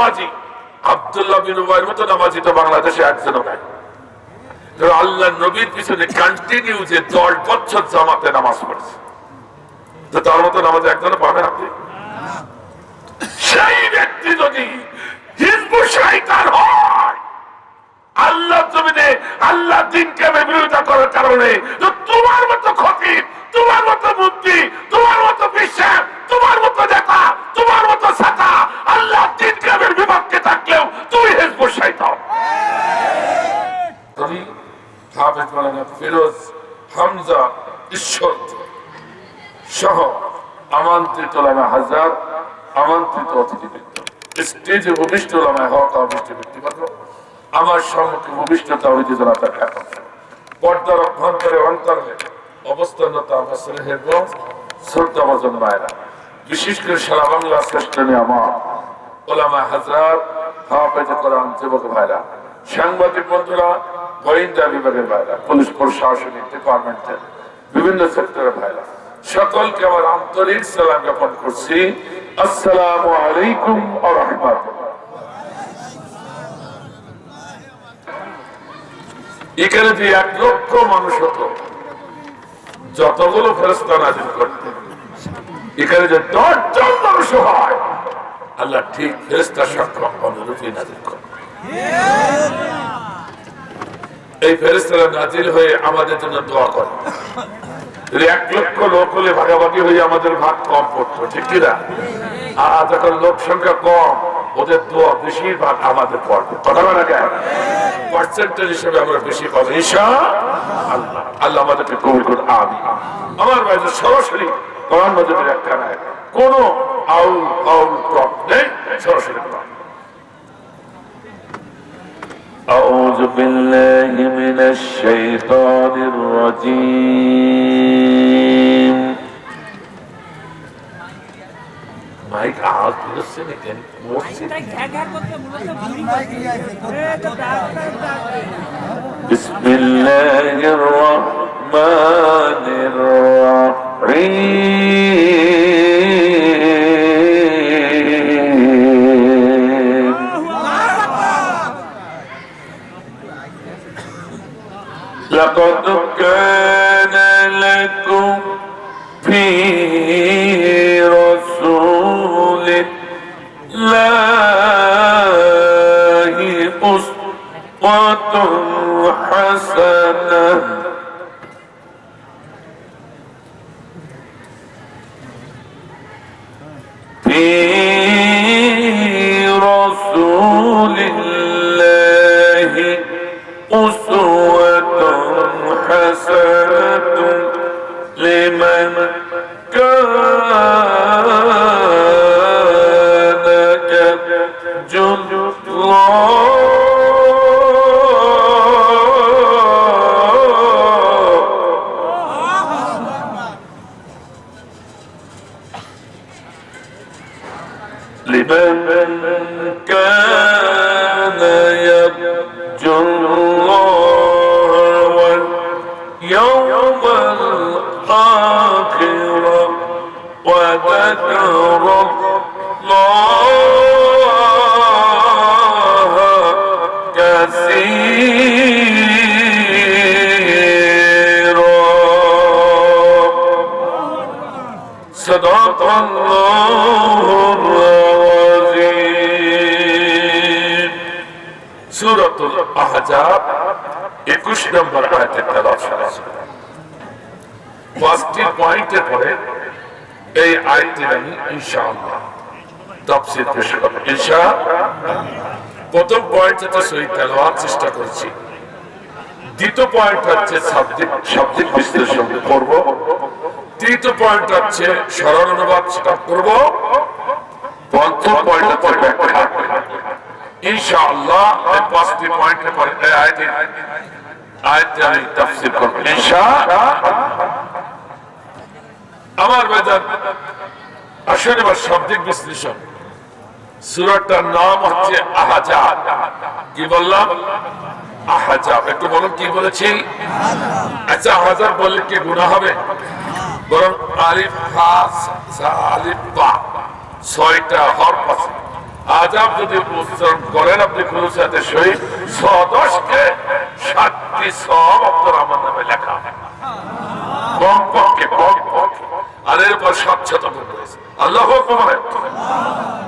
নামাজি আব্দুল্লাহ বিন উবাইর মতো নামাজি তো বাংলাদেশে একজনও নাই। আল্লাহ নবীর পিছনে কন্টিনিউ যে 10 বছর জামাতে নামাজ পড়ছে, তো তার মতো নামাজ একজনও পাবেন আপনি? সেই ব্যক্তি যদি হিজবুত শয়তান হয়, আল্লাহ জমিনে আল্লাহ দ্বীনকে বিরোধিতা করার কারণে, তো তোমার মতো খতিব, তোমার মতো মুফতি, তোমার মতো বিশ্বাস, তোমার মতো নেতা, তোমার মতো ছাতা আল্লাহ দ্বীনকে বিপক্ষে থাকলেও তুমি হিজবুত শয়তান। তুমি হাফেজ মাওলানা ফিরোজ হামজা ঈশ্বর সহ আমন্ত্রিত ওলামা হাজার, আমন্ত্রিত অতিথিবৃন্দ, স্টেজে ভূমিষ্ঠ ওলামায়ে হক ব্যক্তিবর্গ, আমার সম্মুখে ভূমিষ্ঠ তাওহীদি জনতা খ্যাত পর্দার অভ্যন্তরে অন্তরে অবস্থানরত আমার স্নেহের শ্রদ্ধাভাজন মায়েরা, বিশেষ করে সারা বাংলার শ্রেষ্ঠ নিয়ামত ওলামা হাজরাত, হাফেজে কোরআন যুবক ভাইরা, সাংবাদিক বন্ধুরা, গোয়েন্দা বিভাগের ভাইরা, পুলিশ প্রশাসনিক ডিপার্টমেন্টের বিভিন্ন সেক্টরের ভাইরা, সকলকে আমার আন্তরিক সালাম জ্ঞাপন করছি। আসসালামু আলাইকুম ওয়া রাহমাতুল্লাহ। এখানে যে 1 লক্ষ মানুষ হতো, যতগুলো ফেরেশতা নাযিল করতেন, এখানে যে 10 জন মানুষ হয়, আল্লাহ ঠিক ফেরেশতার সংখ্যা অনুরূপই নাযিল করেন। এই ফেরেশতারা নাযিল হয়ে আমাদের জন্য দোয়া করে। 1 লক্ষ লোক হলে ভাগাভাগি হয়ে আমাদের ভাগ কম পড়তো, ঠিক কিনা? আর যখন লোক সংখ্যা কম, ওদের দোয়া বেশিরভাগ আমাদের পড়বে, কথা বলা যায় পার্সেন্টেজ হিসেবে আমরা বেশি পাবো ইনশাআল্লাহ। আল্লাহ আমাদেরকে কবুল করুন, আমিন। আমার ভাই সরাসরি কোরআন মাজিদের একটা নাই, কোন আউল ফাউল প্রপ নেই, সরাসরি কোরআন। أعوذ بالله من الشيطان الرجيم মাইক আওয়াজ দিচ্ছে না কেন? বিসমিল্লাহির রহমানির রহিম لقد كان لكم في رسول الله أسوة حسنة في رسول الله أسوة حسنة لمن كان يرجو الله واليوم الآخر وذكر الله كثيرا صدق الله العظيم সূরাতুল আহজাব 21 নম্বর আয়াতের তেলাওয়াত করেছি। 5টি পয়েন্টের পরে এই আয়াতটি আমি ইনশাআল্লাহ তাফসীর পেশ করব ইনশাআল্লাহ। প্রথম পয়েন্ট হচ্ছে সহি তেলাওয়াত চেষ্টা করছি, দ্বিতীয় পয়েন্ট হচ্ছে শাব্দিক বিশ্লেষণ করব, তৃতীয় পয়েন্ট হচ্ছে সরল অনুবাদ সেটা করব, পঞ্চম পয়েন্ট হচ্ছে ব্যাখ্যা ইনশাআল্লাহ। এই 5টি পয়েন্টের পরে এই আয়াতটি আমি তাফসীর করব ইনশাআল্লাহ। আমার বাজার আসলে এবার শাব্দিক বিশ্লেষণ। সূরাটার নাম হচ্ছে আহজাব। কি বললাম? আহজাব। একটু বলুন কি বলেছি? আচ্ছা, আহজাব বললে কি গুনাহ হবে? বরং আলিফ হা সা আলিফ বা 6টা হরফ আছে, আযাব যদি উচ্চারণ করেন আপনি খুলুসাতে সহিত 110 7টি সওয়াব আপনার আমার নামে লেখা হবে কমপক্ষে আর এর উপর 700 রয়েছে। আল্লাহু আকবার।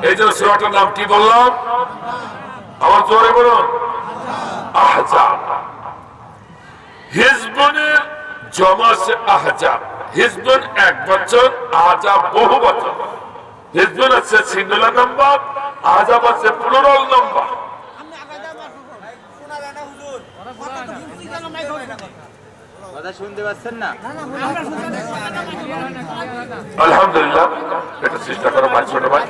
এই যে সূরাটার নাম কি বললাম আমার জোরে বলুন আহজাব। হিজবুনের জমা সে আহজাব। হিজবুন এক বচন, আহজাব বহু বচন। হিজবুন আছে সিঙ্গুলার নাম্বার, আহজাব আছে প্লুরাল নাম্বার। শুনতে পাচ্ছেন না? আলহামদুলিল্লাহ, একটু চেষ্টা করো ভাই, ছোট ভাই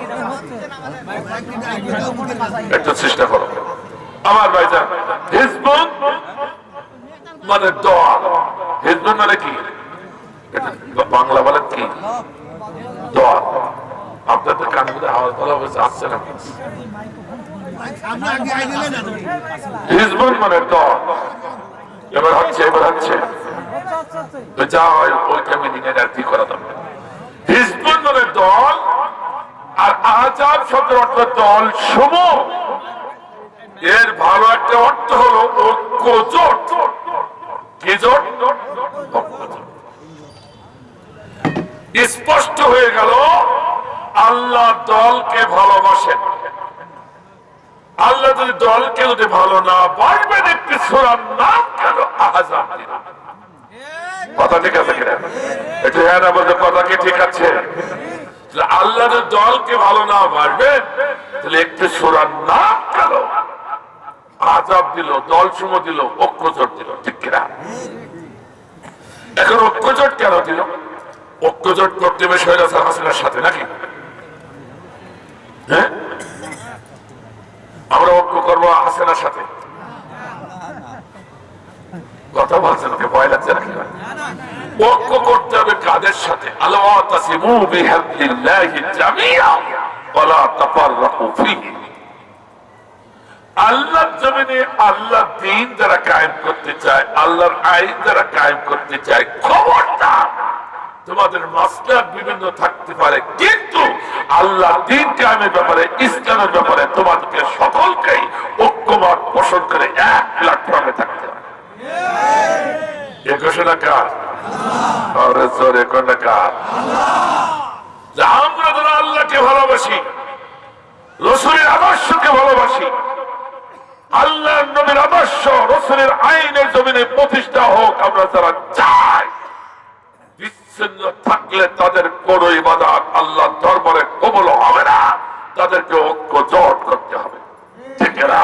একটু চেষ্টা করো আমার ভাইজান। হিজবুন মানে দল। হিজবুন মানে কি? বাংলা বলেন কি? দল। আপনাদের কানগুলো আওয়াজ ভালো হয়েছে, আসছে না? হিজবুন মানে দল। এবার হচ্ছে যা হয় ওইটা আমি দিনের আর কি করা দরকার। হিজবুন মানে দল, আর আহজাব শব্দের অর্থ দল সমূহ। এর ভালো একটা অর্থ হলো ঐক্য জোট। কি জোট? স্পষ্ট হয়ে গেল আল্লাহ দলকে ভালোবাসেন। আল্লাহ যদি দলকে যদি ভালো না বাসবেন, একটি সূরার নাম কেন আহজাব দিলেন? কথা ঠিক আছে কিনা? একটু হ্যাঁ না বলতে কথা কি ঠিক আছে? আল্লাহ যদি দলকে ভালো না বাসবেন, তাহলে একটি সূরার নাম কেন আহজাব দিল, দল সমূহ দিল, ঐক্যজোট দিল, ঠিক কিনা? এখন ঐক্যজোট কেন দিল? ঐক্যজোট করতে হবে স্বৈরাচার হাসিনার সাথে নাকি? হ্যাঁ, আমরা ঐক্য করবো হাসিনার সাথে। কথা বলছেন, ওকে ভয় লাগছে নাকি? ঐক্য করতে হবে কাদের সাথে? আল্লাহতাসিমু বিহাবলিল্লাহি জামিআ ওয়ালা তাফাররাকু ফীহি। আল্লাহর জমিনে আল্লাহর দ্বীন যারা কায়েম করতে চায়, আল্লাহর আইন যারা কায়েম করতে চায়, খবরদার, তোমাদের মাসলাক বিভিন্ন থাকতে পারে, কিন্তু আল্লাহর দ্বীন কায়েমের ব্যাপারে, ইসলামের ব্যাপারে তোমাদেরকে সকলকেই ঐক্যমত পোষণ করে এক প্ল্যাটফর্মে থাকতে হবে। এ ঘোষণা কার? আরে জোরে কোন কার? আমরা যারা আল্লাহকে ভালোবাসি, রাসূলের আদর্শকে ভালোবাসি, আল্লাহর নবীর আদর্শ রাসূলের আইনের জমিনে প্রতিষ্ঠা হোক, আমরা যারা চাই, বিচ্ছিন্ন থাকলে তাদের কোন ইবাদত আল্লাহর দরবারে কবুল হবে না। তাদেরকে ঐক্য জোট করতে হবে, ঠিক না?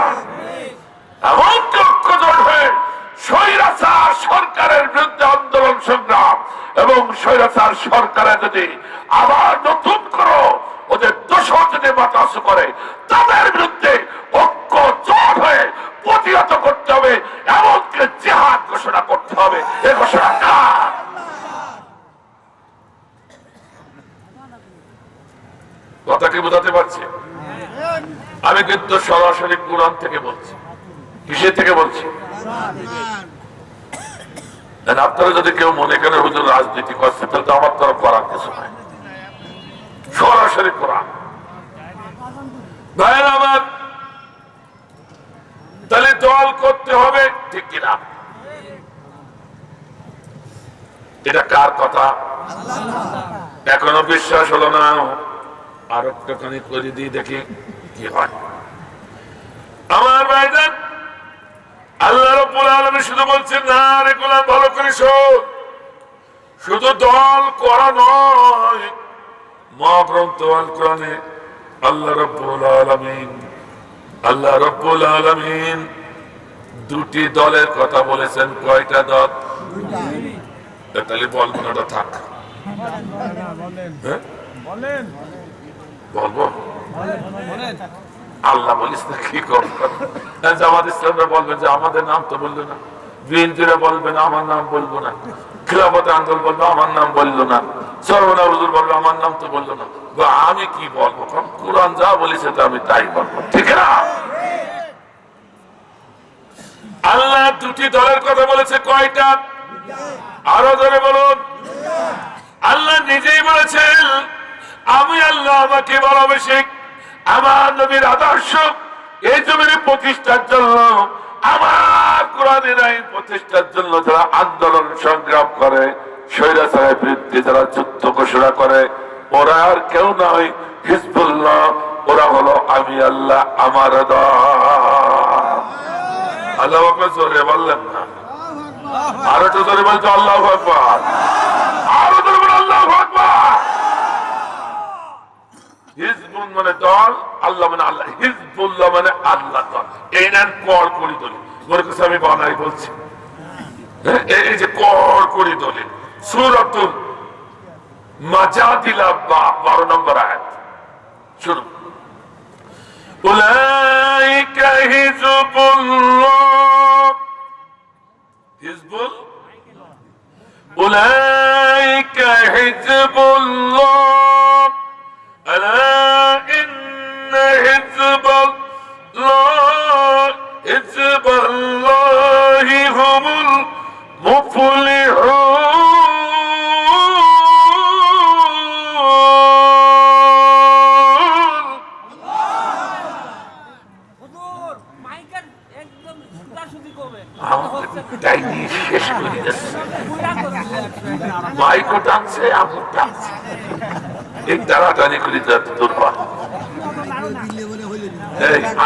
এমনকি ঐক্য জোট হয়ে স্বৈরাচার সরকারের বিরুদ্ধে আন্দোলন সংগ্রাম, এবং স্বৈরাচার সরকারের যদি আবার নতুন করো ওদের দোষর যদি মাথা উঁচু করে, তাদের বিরুদ্ধে ঐক্য জোট হয়ে প্রতিহত করতে হবে, এমনকি জিহাদ ঘোষণা করতে হবে। এ ঘোষণা কার? কথা কি বোঝাতে পারছি? আমি কিন্তু সরাসরি কোরআন থেকে বলছি। কিসের থেকে বলছি? আপনারা যদি কেউ মনে করেন হুজুর রাজনীতি করছে, তাহলে তো আমার তরফ করার কিছু নাই। সরাসরি কোরআন। ভাই আমার, তাহলে দল করতে হবে, ঠিক কিনা? এটা কার কথা? এখনো বিশ্বাস হলো না? আর একটুখানি করে দিয়ে দেখি কি হয়। আমার ভাইজান, আল্লাহ রাব্বুল আলামিন শুধু বলছেন না রে গোলাম, ভালো করে শোন, শুধু দল করা নয়, মহাগ্রন্থ আল কোরআনে আল্লাহ রাব্বুল আলামিন দুটি দলের কথা বলেছেন। কয়টা দল? তাহলে বলবো না, থাক। বলবো আল্লাহ বলিস না, কি করবো? জামাত ইসলামরা বলবে যে আমাদের নাম তো বললো না, বিএনপিরা বলবে না আমার নাম বলবো না, খিলাফত আন্দোলন বলবো আমার নাম বললো না, সর্বনা হুজুর বলবো আমার নাম তো বললো না। আমি কি বলবো? কোরআন যা বলেছে তো আমি তাই বলবো, ঠিক না? আল্লাহ দুটি দলের কথা বলেছে। কয়টা? আরো ধরে বলুন। আল্লাহ নিজেই বলেছেন, আমি আল্লাহ আমাকে ভালোবেসে আমার নবীর আদর্শ এই জমিনে প্রতিষ্ঠার জন্য, আমার কোরআনের আইন প্রতিষ্ঠার জন্য যারা আন্দোলন সংগ্রাম করে, স্বৈরাচারের বিরুদ্ধে যারা যুদ্ধ ঘোষণা করে, ওরা আর কেউ নয়, হিজবুল্লাহ। ওরা হলো আমি আল্লাহ, আমার দল। আল্লাহু আকবার জোরে বললেন না? আরো তো জোরে বলছো আল্লাহু আকবার, আরো জোরে বলো আল্লাহু আকবার। হিজবুল মানে দল, আল্লাহ মানে আল্লাহ, হিজবুল্লাহ মানে আল্লাহ দল। এই নেন কর করি দলিল, মনে করছে আমি বানাই বলছি। এই যে কর করি দলিল, সূরাতুল মাজাদিলা 12 নম্বর আয়াত শুরু। উলাইকা হিজবুল্লাহ, হিজবুল, উলাইকা হিজবুল্লাহ, আলা ইন্না হিজবাল্লাহ, হিজবাল্লাহি হুমুল মুফলিহুন। মাইকও টানছে, আমও টানছে, এই টানাটানি করে যাতে দুর্বল।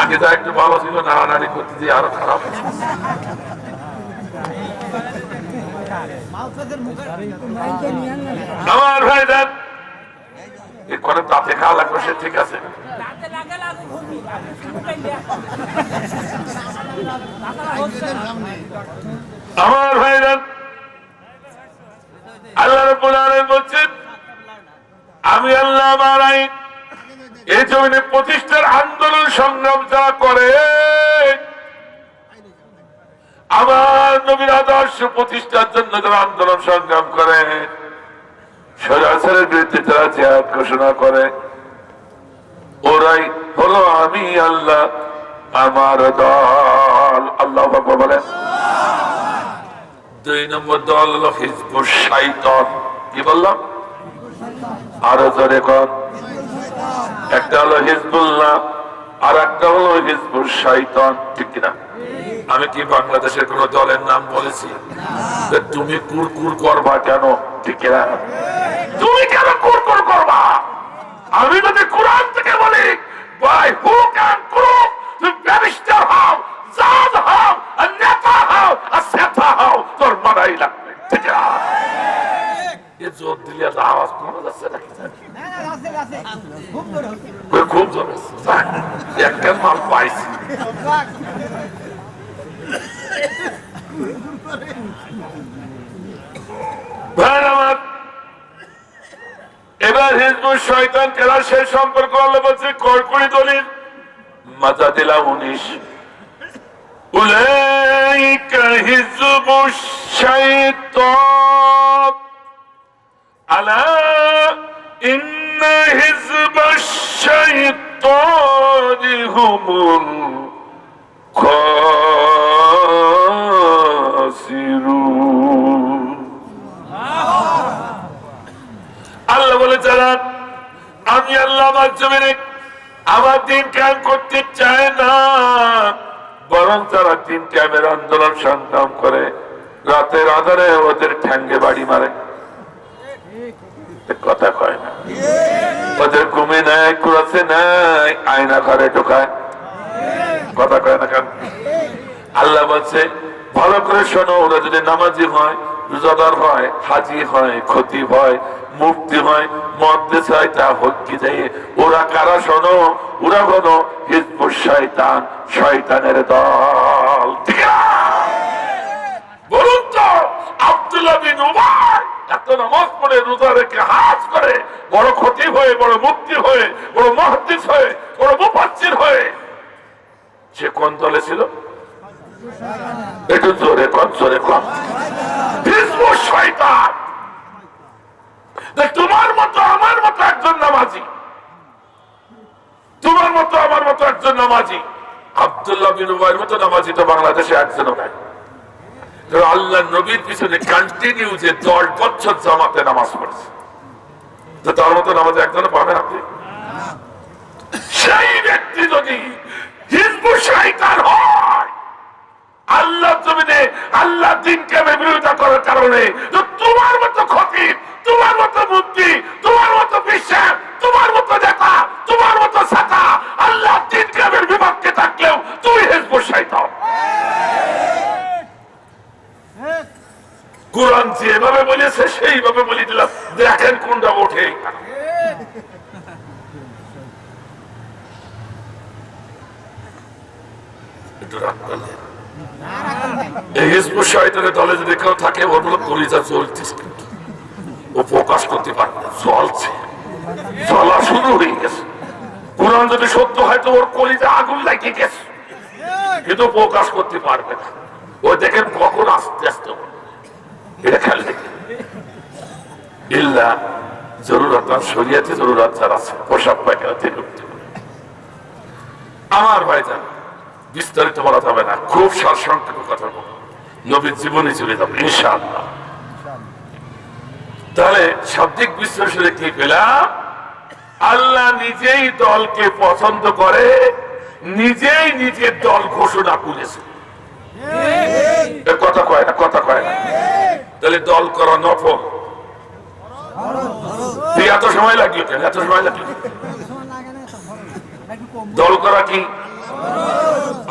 আগে তো একটু ভালো ছিল, নাড়ানাড়ি করতে দিয়ে আরো খারাপ। আমার ভাই দেন এখানে তাতে খাওয়া লাগবে, সে ঠিক আছে। আমার ভাই দেন আল্লাহ রাব্বুল আলামিন বলছেন, আমি আল্লাহ আমার আইন এই জমিনে প্রতিষ্ঠার আন্দোলন সংগ্রাম যারা করে, আমার নবীর আদর্শ প্রতিষ্ঠার জন্য যারা আন্দোলন সংগ্রাম করে, স্বৈরাচারের বিরুদ্ধে যারা জিহাদ ঘোষণা করে, ওরাই হলো আমি আল্লাহ, আমার দল। আল্লাহু আকবার বলেন। 2 নম্বর দল হলো হিজবুশ শাইতান। কি বললাম? আরো জোরে কর। একটা হলো হিজবুল্লাহ, আর একটা হলো হিজবুশ শাইতান। ঠিক কিনা? আমি কি বাংলাদেশের কোন দলের নাম বলেছি? তুমি কুরকুর করবা কেন? ঠিক কিনা? তুমি কেন কুরকুর করবা? আমি যদি কোরআন থেকে বলি, বাই হুক এন্ড ক্রুক, তুমি ব্যারিস্টার হও, জাজ হও, আর নেতা হও, আর সেতা হও, তোর মারাই লাগবে। ঠিক আছে? এ জোর দিলে আওয়াজ কমে যাচ্ছে নাকি? খুব জোর একটা মাল পাইছি। এবার হিজবুশ শয়তান খেলা শেষ সম্পর্ক আল্লাহ বলছে কড়কড়ি দলিল মাজাদিলা 19। উলাইকা হিজবুশ শাইতান আলা ইন্না হিজবাশ শাইতানি হুমুল খাসিরুন। আল্লাহ বলে, যারা আমি আল্লাহ আমার জমিনে আমার দিন কায়েম করতে চায় না, বরং যারা দিন কায়েমের আন্দোলন সংগ্রাম করে, রাতের আধারে ওদের ঠ্যাঙ্গে বাড়ি মারে, কথা কয় না, ওদের ঘুমে নেয়, কুড়াছে নেয়, আয়না ঘরে ঢোকায়, কথা কয় না কেন? আল্লাহ বলছে ভালো করে শোনো, ওরা যদি নামাজি হয়, রোজাদার হয়, হাজি হয়, খতিব হয়, মুফতি হয়, মুহাদ্দিস হয়, তা হোক কি যায়, ওরা কারা শোনো? ওরা হলো হিজবুশ শয়তান, শয়তানের দল। ঠিক আছে? বলুন তো, আব্দুল্লাহ বিন উবাই এত নামাজ পড়ে, রোজা রেখে, হাজ করে, বড় খতিব হয়ে, বড় মুফতি হয়ে, বড় মুহাদ্দিস হয়ে, বড় মুফাসসির হয়ে, সে কোন দলে ছিল? একটু জোরে কম, জোরে কম। হিজবুশ শয়তান। তোমার মতো আমার মতো একজন নামাজি, তোমার মতো আমার মতো একজন নামাজি, আব্দুল্লাহ বিন উবাইয়ের মতো নামাজি তো বাংলাদেশে একজনও নাই। আল্লাহ নবীর পিছনে কন্টিনিউ যে 10 বছর জামাতে নামাজ পড়ছে, তার মতো নামাজ একজনও পাবেন আপনি? সে সেই ব্যক্তি যদি হিজবুত শয়তান হয়, আল্লাহ জমিনে আল্লাহ দিনকে বিরোধিতা করার কারণে, তো তোমার মতো খতিব, তোমার মতো মুফতি, তোমার মতো বিশ্বাস, তোমার মতো নেতা, তোমার মতো ছাতা আল্লাহ দিনকে বিপক্ষে থাকলেও তুমি হিজবুত শয়তান। কোরআন যেভাবে বলেছে সেইভাবে বলে দিলাম, দেখেন কোনটা ওঠে। একটু রাগ করলেন। এই হিজবুত শয়তানের দলে যদি কেউ থাকে, ওর বলে কলিজা চলতেছে, কিন্তু ও প্রকাশ করতে পারে না, চলছে, চলা শুরু হয়ে গেছে। কোরআন যদি সত্য হয় তো ওর কলিজা আগুন লাগিয়ে গেছে, কিন্তু প্রকাশ করতে পারবে না। ও দেখেন কখন আস্তে আস্তে এটা খেয়াল দেখে ইল্লা জরুরত, শরীয়তে জরুরত যার আছে, পোশাক পায়খানাতে ঢুকতে পারে। আমার ভাইজান, বিস্তারিত বলা যাবে না, খুব সারসংক্ষেপ কথা বলবো, নবীর জীবনে চলে যাবো ইনশাআল্লাহ। তাহলে শাব্দিক বিশ্লেষণে কি পেলাম? আল্লাহ নিজেই দলকে পছন্দ করে, নিজেই নিজের দল ঘোষণা করেছে। কথা কয় না, কথা কয় না। তাহলে দল করা নফল, এত সময় লাগলো কেন? এত সময় লাগলো দল করা কি?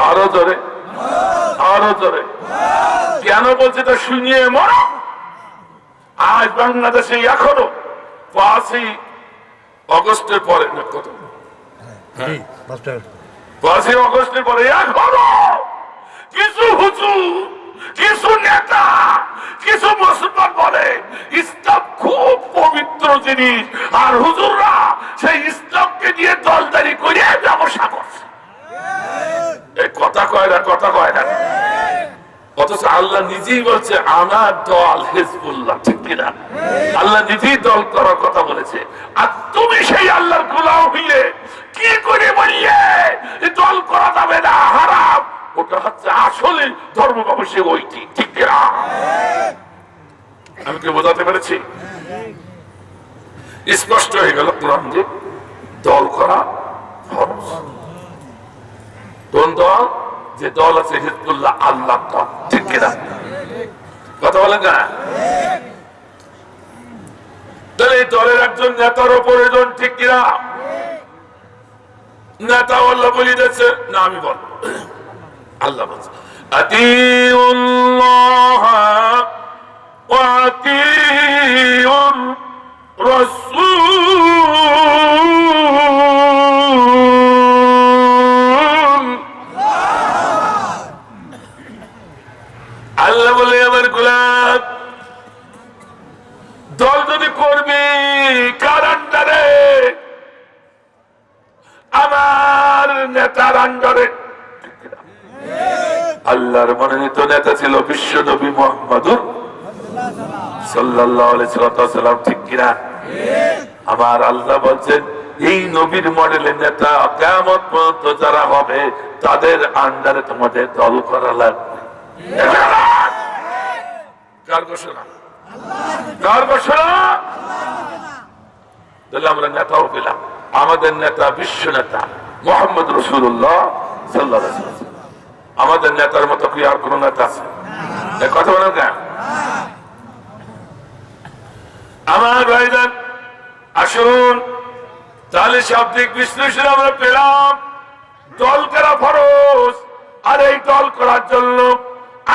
আরো জোরে, আরো জোরে। কেন বলছে তো শুনিয়ে মরো। আজ বাংলাদেশে এখনো 5ই অগস্টের পরে, না কত, 5ই অগস্টের পরে এখনো কিছু হুজুর, কিছু নেতা, কিছু মুসলমান বলে ইসলাম খুব পবিত্র জিনিস, আর হুজুররা সেই ইসলামকে নিয়ে দলদারি করে ব্যবসা করছে। এই কথা কয় না, কথা কয় না। অথচ আল্লাহ নিজেই বলছে আমার দল হিজবুল্লাহ, ঠিক কিনা? আল্লাহ নিজেই দল করার কথা বলেছে, আর তুমি সেই আল্লাহর গোলাম হইলে কি করে বললে দল করা যাবে না, হারাম? ওটা হচ্ছে আসলে ধর্ম ব্যবসা, ওইটি, ঠিক কিনা? আমি কি বোঝাতে পেরেছি? স্পষ্ট হয়ে গেল কোরআন যে দল করা ফরজ। কোন দল? যে দল আছে হিজবুল্লাহ, আল্লাহ দল, ঠিক কিনা? কথা বলেন না? তাহলে এই দলের একজন নেতারও প্রয়োজন, ঠিক কিনা? নেতা আল্লাহ বলে দিয়েছে না, আমি বলবো, আল্লাহ বলছে আতিউল্লাহ ওয়া আতিউর রাসূল। আল্লাহ বলে আমার গোলাম, দল যদি করবি কার আন্ডারে? আমার নেতার আন্ডারে। আল্লাহর মনোনীত নেতা ছিল বিশ্ব নবী মুহাম্মদুর সাল্লাল্লাহু আলাইহি ওয়াসাল্লাম, ঠিক কিনা? আমার আল্লাহ বলছেন এই নবীর মডেলের নেতা কিয়ামত পর্যন্ত যারা হবে তাদের আন্ডারে তোমাদের দল করা লাগবে। কার ঘোষণা? কার ঘোষণা? তাহলে আমরা নেতাও পেলাম। আমাদের নেতা বিশ্ব নেতা মুহাম্মদ রাসূলুল্লাহ সাল্লাল্লাহু আলাইহি ওয়াসাল্লাম। আমাদের নেতার মতো কি আর কোন নেতা আছে? কথা বলেন কেন? আমার ভাইজান আসুন, তাহলে শাব্দিক বিশ্লেষণ আমরা পেলাম দল করা ফরজ। আর এই দল করার জন্য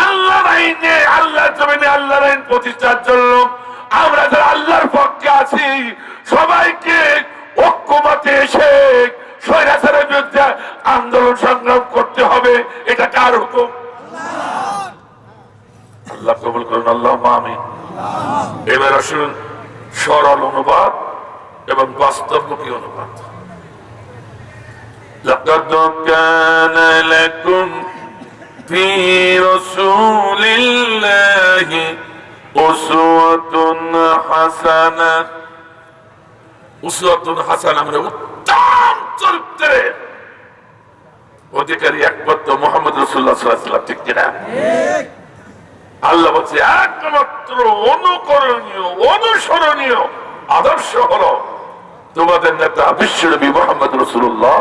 আল্লাহর আইনে, আল্লাহর জমিনে আল্লাহর আইন প্রতিষ্ঠার জন্য আমরা যারা আল্লাহর পক্ষে আছি সবাইকে ঐক্যমতে এসে স্বৈরাচারের বিরুদ্ধে আন্দোলন সংগ্রাম করতে হবে। এটা কার হুকুম? আল্লাহ কবুল করুন, আল্লাহুম্মা আমিন। এবার আসুন সরল অনুবাদ এবং বাস্তবমুখী অনুবাদ। লাকাদ কানা লাকুম ফি রাসূলিল্লাহি উসওয়াতুন হাসানাহ। উসওয়াতুন হাসানাহ মানে উত্তম চরিত্রের অধিকারী একমাত্র মুহাম্মদ রাসূলুল্লাহ সাল্লাল্লাহু আলাইহি ওয়াসাল্লাম, ঠিক কিনা? আল্লাহ বলছে একমাত্র অনুকরণীয়, অনুসরণীয় আদর্শ হলো তোমাদের নেতা বিশ্বনবী মুহাম্মদ রাসূলুল্লাহ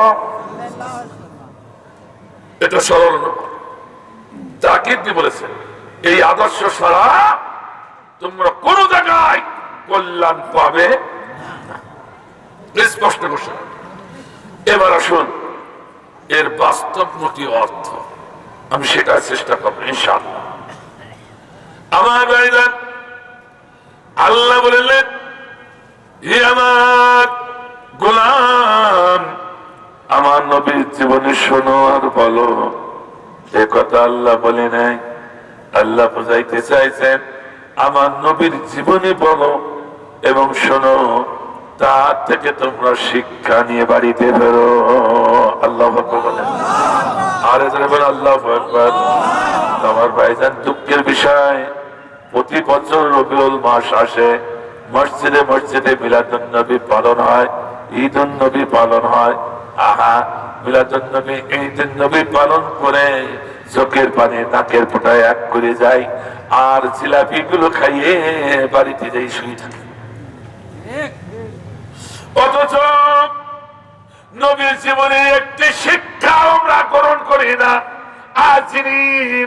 এটা সরল নয়। তাকিদ দিয়ে বলেছেন এই আদর্শ ছাড়া তোমরা কোন জায়গায় কল্যাণ পাবে না। স্পষ্ট ঘোষণা। এবার আসুন এর বাস্তবমুখী অর্থ আমি শেখার চেষ্টা করবো ইনশাআল্লাহ। আমার ভাইজান, আল্লাহ বললেন হে আমার গোলাম, আমার নবীর জীবনে শোনো আর বলো। এ কথা আল্লাহ বলে নাই, আল্লাহ বোঝাইতে চাইছেন আমার নবীর জীবনে বলো এবং শোনো, তার থেকে তোমরা শিক্ষা নিয়ে বাড়িতে বেরো। আল্লাহু আকবার বলেন। আর বলেন আল্লাহু আকবার। আমার ভাইজান, দুঃখের বিষয় প্রতি বছর রবিউল মাস আসে, মসজিদে মসজিদে মিলাদুন নবী পালন হয়, ঈদুন নবী পালন হয়। আহা, মিলাদুন নবী ঈদুন নবী পালন করে চোখের পানি নাকের ফোঁটায় এক করে যায়, আর জিলাপি গুলো খাইয়ে বাড়িতে যাই শুয়ে থাকে। অথচ নবীর জীবনে একটি শিক্ষা আমরা গ্রহণ করি না। আর যিনি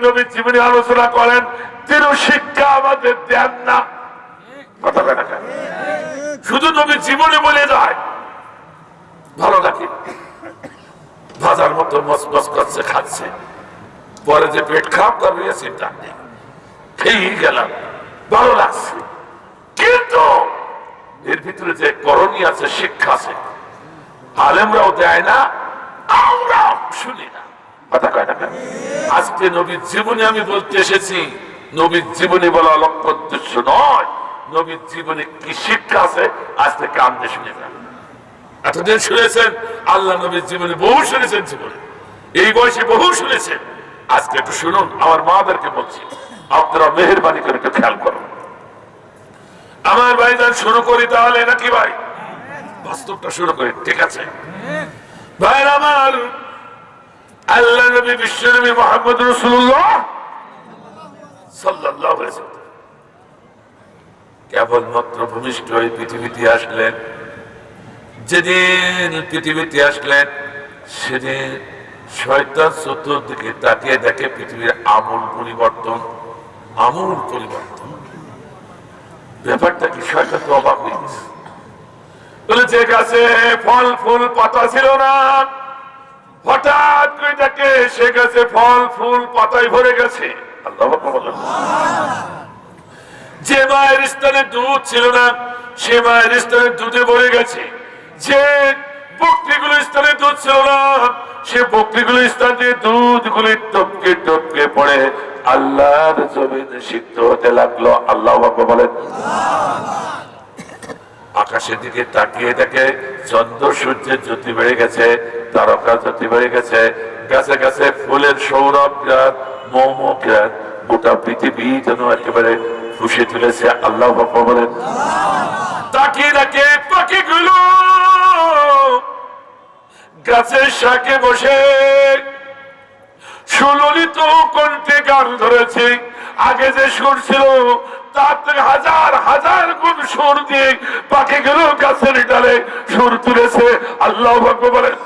নবীর জীবনে আলোচনা করেন তিনি শিক্ষা আমাদের দেন না। কথা বলে না, শুধু নবীর জীবনে বলে যায় ভালো লাগে, ভাজার মতো মচমচ করছে খাচ্ছে, পরে যে পেট খারাপ করবে চিন্তা নেই, খেয়ে গেলাম ভালো লাগছে, কিন্তু এর ভিতরে যে করণীয় আছে, শিক্ষা আছে, আলেমরাও দেয় না, আমরাও শুনি না। কথা কয় না। আজকে নবীর জীবনে আমি বলতে এসেছি, নবীর জীবনে বলা লক্ষ্য উদ্দেশ্য নয়, নবীর জীবনে কি শিক্ষা আছে আজকে কান দিয়ে শুনে না। এতদিন শুনেছেন আল্লাহ নবীর জীবনে বহু শুনেছেন, জীবনে এই বয়সে বহু শুনেছেন, আজকে একটু শুনুন। আমার মাদেরকে বলছি, আপনারা মেহেরবানি করে একটু খেয়াল করুন। আমার ভাইজান, শুরু করি তাহলে নাকি ভাই? বাস্তবটা শুরু করি, ঠিক আছে ভাই আমার? আল্লাহ নবী বিশ্ব নবী মুহাম্মদ রাসূলুল্লাহ সাল্লাল্লাহু আলাইহি ওয়াসাল্লাম কেবলমাত্র ভূমিষ্ঠ হয়ে পৃথিবীতে আসলেন। যেদিন পৃথিবীতে আসলেন সেদিন শয়তান চতুর্দিকে তাকিয়ে দেখে পৃথিবীর আমূল পরিবর্তন, আমূল পরিবর্তন। ব্যাপারটা কি? শয়তান তো অবাক হয়ে গেছে, বলে যে গাছে ফল ফুল পাতা ছিল না, হঠাৎ করে দেখে সে গাছে ফল ফুল পাতায় ভরে গেছে। আল্লাহু আকবার। যে মায়ের স্তনে দুধ ছিল না, সে মায়ের স্তনে দুধে ভরে গেছে। যে বকরিগুলো স্তনে দুধ ছিল না, সে বকরিগুলো স্তন দিয়ে দুধ গুলি টপকে টপকে পড়ে আল্লাহর জমিনে সিক্ত হতে লাগলো। আল্লাহু আকবার বলেন। আকাশের দিকে তাকিয়ে দেখে চন্দ্র সূর্যের জ্যোতি বেড়ে গেছে, তারকা জ্যোতি বেড়ে গেছে, গাছে গাছে ফুলের সৌরভ গ্রাত, মৌম গ্রাত, গোটা পৃথিবী যেন একেবারে ফুসে তুলেছে। আল্লাহু আকবার বলেন। তাকিয়ে দেখে পাখিগুলো গাছের শাকে বসে সুললিত কণ্ঠে গান ধরেছে। আগে যে সুর ছিল তার থেকে হাজার হাজার গুণ সুর দিয়ে পাখিগুলো গাছের ডালে সুর তুলেছে। আল্লাহু আকবার বলেন।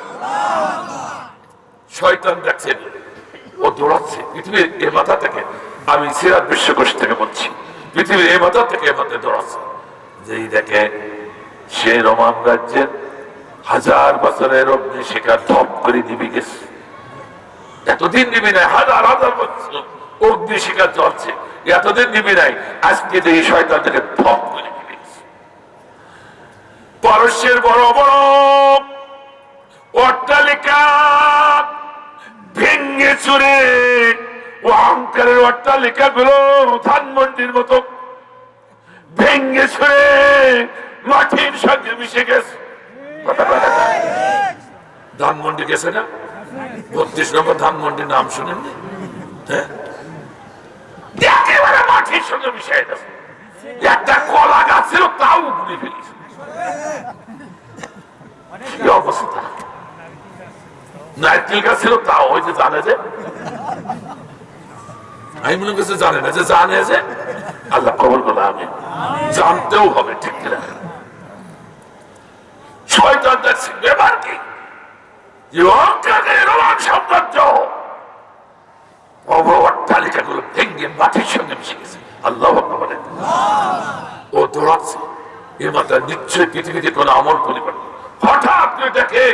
শয়তান দেখছেন, ও দৌড়াচ্ছে পৃথিবীর এ মাথা থেকে, আমি সিরাত বিশ্বকোষ থেকে বলছি, পৃথিবীর এ মাথা থেকে এ মাথায় দৌড়াচ্ছে। যেই দেখে সে রোমান রাজ্যের হাজার বছরের অগ্নিশিখা ধপ করে নিভে গেছে। এতদিন নিবি নাই, হাজার হাজার বছর অগ্নিশিখা জ্বলছে, এতদিন নিবি নাই, আজকে যে এই শয়তান থেকে ধপ করে নিভে গেছে। পারস্যের বড় বড় অট্টালিকা ভেঙে চুরে ও অহংকারের অট্টালিকা গুলো ধানমন্ডির মতো ভেঙে ছুড়ে মাটির সঙ্গে মিশে গেছে। ধানমন্ডি গেছে না? 32 নম্বর ধানমন্ডির নাম শুনেন? একেবারে মাটির সঙ্গে মিশে গেছে। একটা কলা গাছ ছিল তাও ঘুরে ফেলেছে। কি অবস্থা! নারকেল গাছ ছিল তাও, ওই যে জানে যে, আমি মনে করছি জানে না, যে জানে যে আল্লাহ কবর করলে আমি জানতেও হবে, ঠিক কিনা? শয়তান দেখছে ব্যাপার কি, রোমান সাম্রাজ্য মাটির সঙ্গে মিশে গেছে। আল্লাহ বলেন, ও দৌড়াচ্ছে, এ মাথা নিশ্চয় পৃথিবীতে কোন আমল পরিবার। হঠাৎ করে দেখে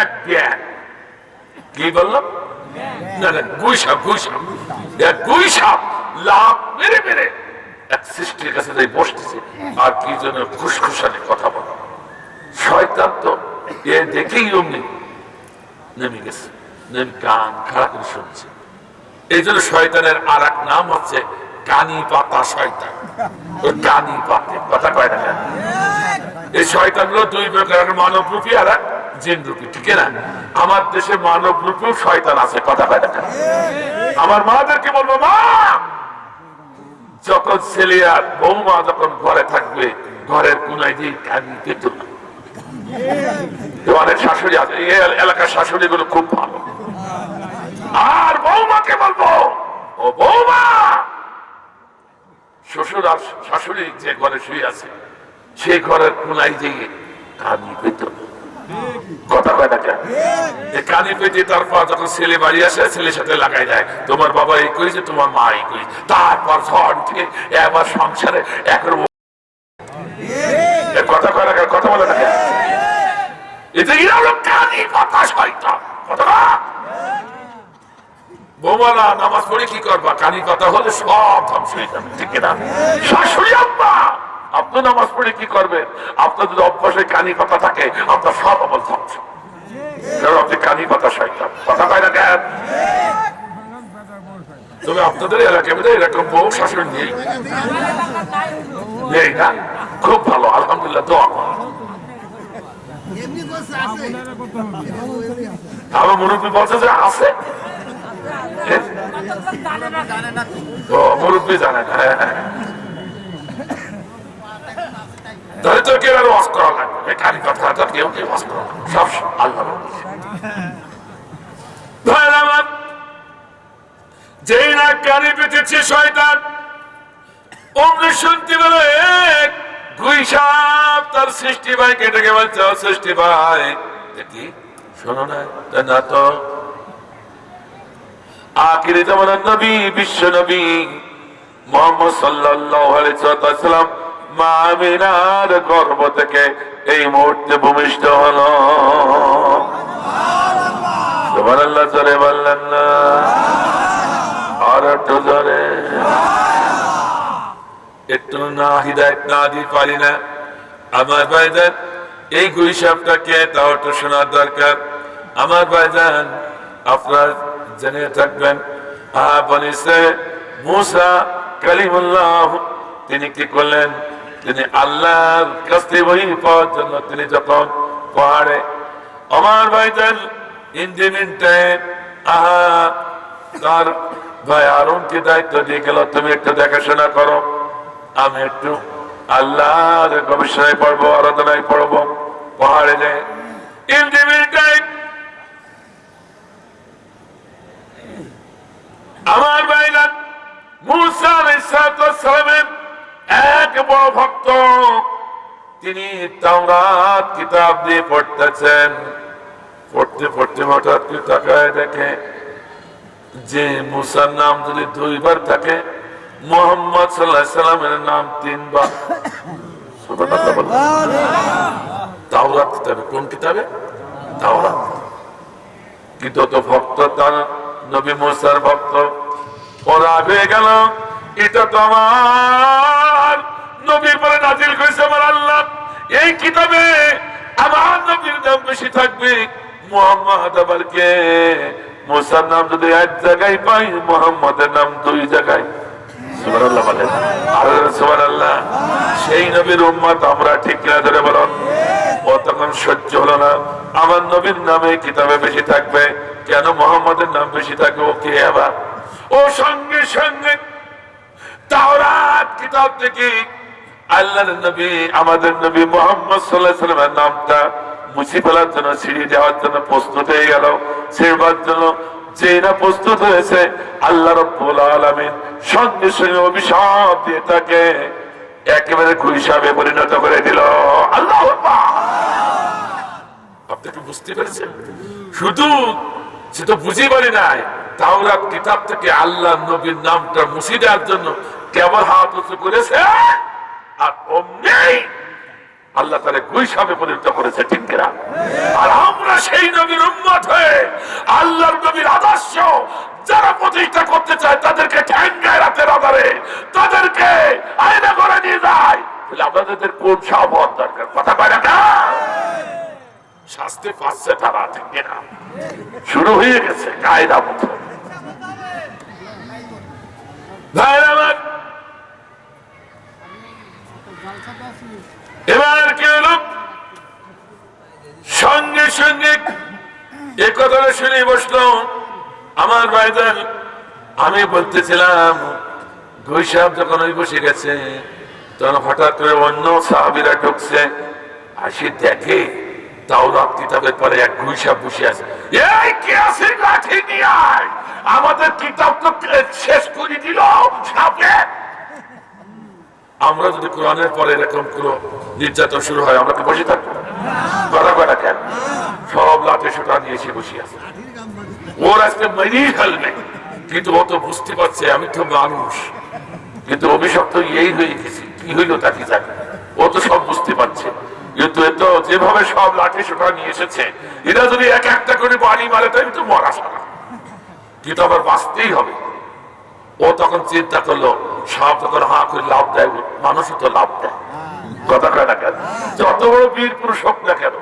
এক ব্যাগ, কি বললাম না না, গুইসাপ এক গুইসাপ লাভ মেরে মেরে এক সৃষ্টির কাছে যাই বসতেছে আর কি জন্য খুশখুশানি কথা বলে। শয়তান তো এ দেখেই অমনি নেমে গেছে, নেমে কান খাড়া করে শুনছে। এই জন্য শয়তানের আর এক নাম হচ্ছে কানি পাতা শয়তান। কানি পাতে কথা কয় না। এই শয়তানগুলো দুই প্রকার, মানব রূপী আর এক জিন রূপী, ঠিক না? আমার দেশে মানব রূপীও শয়তান আছে, কথা কয় না। আমার মাদেরকে বলবো, মা যখন ছেলে আর বৌমা যখন ঘরে থাকবে, ঘরের কোনায় দিয়ে কানি পেত না। অনেক শাশুড়ি আছে, এই এলাকার শাশুড়ি গুলো খুব ভালো। আর বৌমাকে বলবো, ও বৌমা, শ্বশুর আর শাশুড়ি যে ঘরে শুয়ে আছে সেই ঘরের কোনায় দিয়ে কানি পেত, কথা কয় না। কানি পেতে তারপর যখন ছেলে বাড়ি আসে ছেলের সাথে লাগাই দেয়, তোমার বাবা এই করেছে, তোমার মা এই করেছে। তারপর ঝড় উঠে এবার সংসারে একর কথা কয় না, কথা বলে না। এটা এরা হলো কানি পাতা শয়তান, কথা না। বৌমারা নামাজ পড়ে কি করবা? কানি কথা হলে সব ধ্বংস হয়ে যাবে, ঠিক না? শাশুড়ি আব্বা, আপনি নামাজ পড়ে কি করবেন? আপনার যদি অভ্যাসে কানি কথা থাকে, আপনার সব আমল ধ্বংস। কারণ আপনি কানি কথা শয়তান, কথা কয় না কেন? তবে আপনাদের এলাকায় মধ্যে এরকম বউ শাশুড়ি নেই, নেই না? খুব ভালো, আলহামদুলিল্লাহ, দোয়া করুন। আমার মুরব্বী বলছে যে আছে, মুরব্বী জানে না। তাহলে তো কেউ ওয়াজ করা লাগবে, কারি কথা কেউ কেউ ওয়াজ করা সব আল্লাহ। যেই না কানে পেতেছে শয়তান, অমনি শুনতে বলে গুইসাপ তার সৃষ্টি ভাই কেটে গে বলছে, সৃষ্টি ভাই দেখি শোনো না তো আখিরি জামানার নবী, বিশ্ব নবী মুহাম্মদ সাল্লাল্লাহু আলাইহি ওয়াসাল্লাম মা আমিনার গর্ভ থেকে এই মুহূর্তে ভূমিষ্ঠ হলো। সুবহানাল্লাহ, জোরে বললেন না? আর একটু জোরে। একটু না হিদায়াত না দিতে পারি না আমার ভাইজান, এই গুইসাপটাকে তাও একটু শোনার দরকার। আমার ভাইজান আপনার জেনে থাকবেন, মুসা কালিমুল্লাহ তিনি কি করলেন? তিনি আল্লাহর কাছ থেকে ওহী পাওয়ার জন্য তিনি যখন পাহাড়ে, আমার ভাইজান তার ভাই আরুনকে দায়িত্ব দিয়ে গেল, তুমি একটু দেখাশোনা করো, আমি একটু আল্লাহর গবেষণায় পড়বো, আরাধনায় পড়বো পাহাড়ে যায়। আমার ভাইজান মুসা আলাইহিস সালামের এক বড় ভক্ত, তিনি তাওরাত কিতাব দিয়ে পড়তেছেন। পড়তে পড়তে হঠাৎ করে তাকায় দেখে যে মুসার নাম যদি 2 বার থাকে, মুহাম্মদ সাল্লাল্লাহু আলাইহি সাল্লামের নাম 3 বার। সুবহানাল্লাহ বলেন। তাওরাত কিতাবে, কোন কিতাবে? তাওরাত। কিন্তু তো ভক্ত, তার নবী মুসার ভক্ত, ওরা হয়ে গেল, এটা তো আমার নবীর পরে নাজিল করেছে আমার আল্লাহ, এই কিতাবে আমার নবীর নাম বেশি থাকবে, মুহাম্মদ আবার কে? মুসার নাম যদি 1 জায়গায় পাই, মুহাম্মদের নাম 2 জায়গায়। সুবহানাল্লাহ বলেন। আর সুবহানাল্লাহ। সেই নবীর উম্মত আমরা, ঠিক কিনা ধরে বলুন? ও তখন সহ্য হলো না, আমার নবীর নামে কিতাবে বেশি থাকবে, কেন মুহাম্মদের নাম বেশি থাকবে? ও কে আবার? ও সঙ্গে সঙ্গে তাওরাত কিতাব থেকে আল্লাহর নবী, আমাদের নবী মুহাম্মদ সাল্লাল্লাহু আলাইহি ওয়াসাল্লামের নামটা মুছে ফেলার জন্য, ছিঁড়ে দেওয়ার জন্য প্রস্তুত হয়ে গেল। ছিঁড়বার জন্য যেই না প্রস্তুত হয়েছে, আল্লাহ রাব্বুল আলামিন সঙ্গে সঙ্গে অভিশাপ দিয়ে তাকে একেবারে গুইসাপে পরিণত করে দিল। আল্লাহু আকবার। আপনি কি বুঝতে পেরেছেন? শুধু সে তো বুঝে পারে নাই, তাওরাত কিতাব থেকে আল্লাহ নবীর নামটা মুছে দেওয়ার জন্য কেবল হাত উঁচু করেছে, আর অমনি আল্লাহ তারে গুইসাবে পরিণত করেছে, ঠিক কিনা? আর আমরা সেই নবীর উম্মত হয়ে আল্লাহর নবীর আদর্শ যারা প্রতিষ্ঠা করতে চায় তাদেরকে ঠ্যাঙ্গায় রাতের আধারে তাদেরকে আয়না করে নিয়ে যায়। আপনাদের কোন সাবধান দরকার? কথা কয় না, শাস্তি পাচ্ছে তারা, ঠিক কিনা? শুরু হয়ে গেছে কায়দা মতো। এবার কি হলো? সঙ্গে সঙ্গে এ কথাটা শুনে বসলো আমার ভাইজান। আমি বলতেছিলাম দুই সাহেব যখন ওই বসে গেছে তখন হঠাৎ করে অন্য সাহাবীরা ঢুকছে, আসি দেখে তাওরাত কিতাবের পরে এক দুই সাহেব বসে আছে। এই কে আছে? লাঠি নিয়ে আয়, আমাদের কিতাব তো শেষ করে দিল সাপে। আমরা যদি কোরআনের পরে এরকম কোনো নির্যাতন শুরু হয় আমরা কি বসে থাকবো? কথা কয় না কেন? সব লাঠি সোটা নিয়ে এসে বসে আছে। ওর আজকে মেরেই ফেলবে, কিন্তু ও তো বুঝতে পারছে আমি তো মানুষ, কিন্তু অভিশপ্ত এই হয়ে গেছি, কি হইলো তা কি জানে। ও তো সব বুঝতে পারছে, কিন্তু এ তো যেভাবে সব লাঠি সোটা নিয়ে এসেছে, এরা যদি এক একটা করে বাড়ি মারে তাই তো মরা সারা, কিন্তু আবার বাঁচতেই হবে। ও তখন চিন্তা করলো সাপ যখন হা করে লাভ দেয় মানুষও তো লাভ দেয়। কথা কয় না কেন? যত বড় বীর পুরুষ হোক না কেন,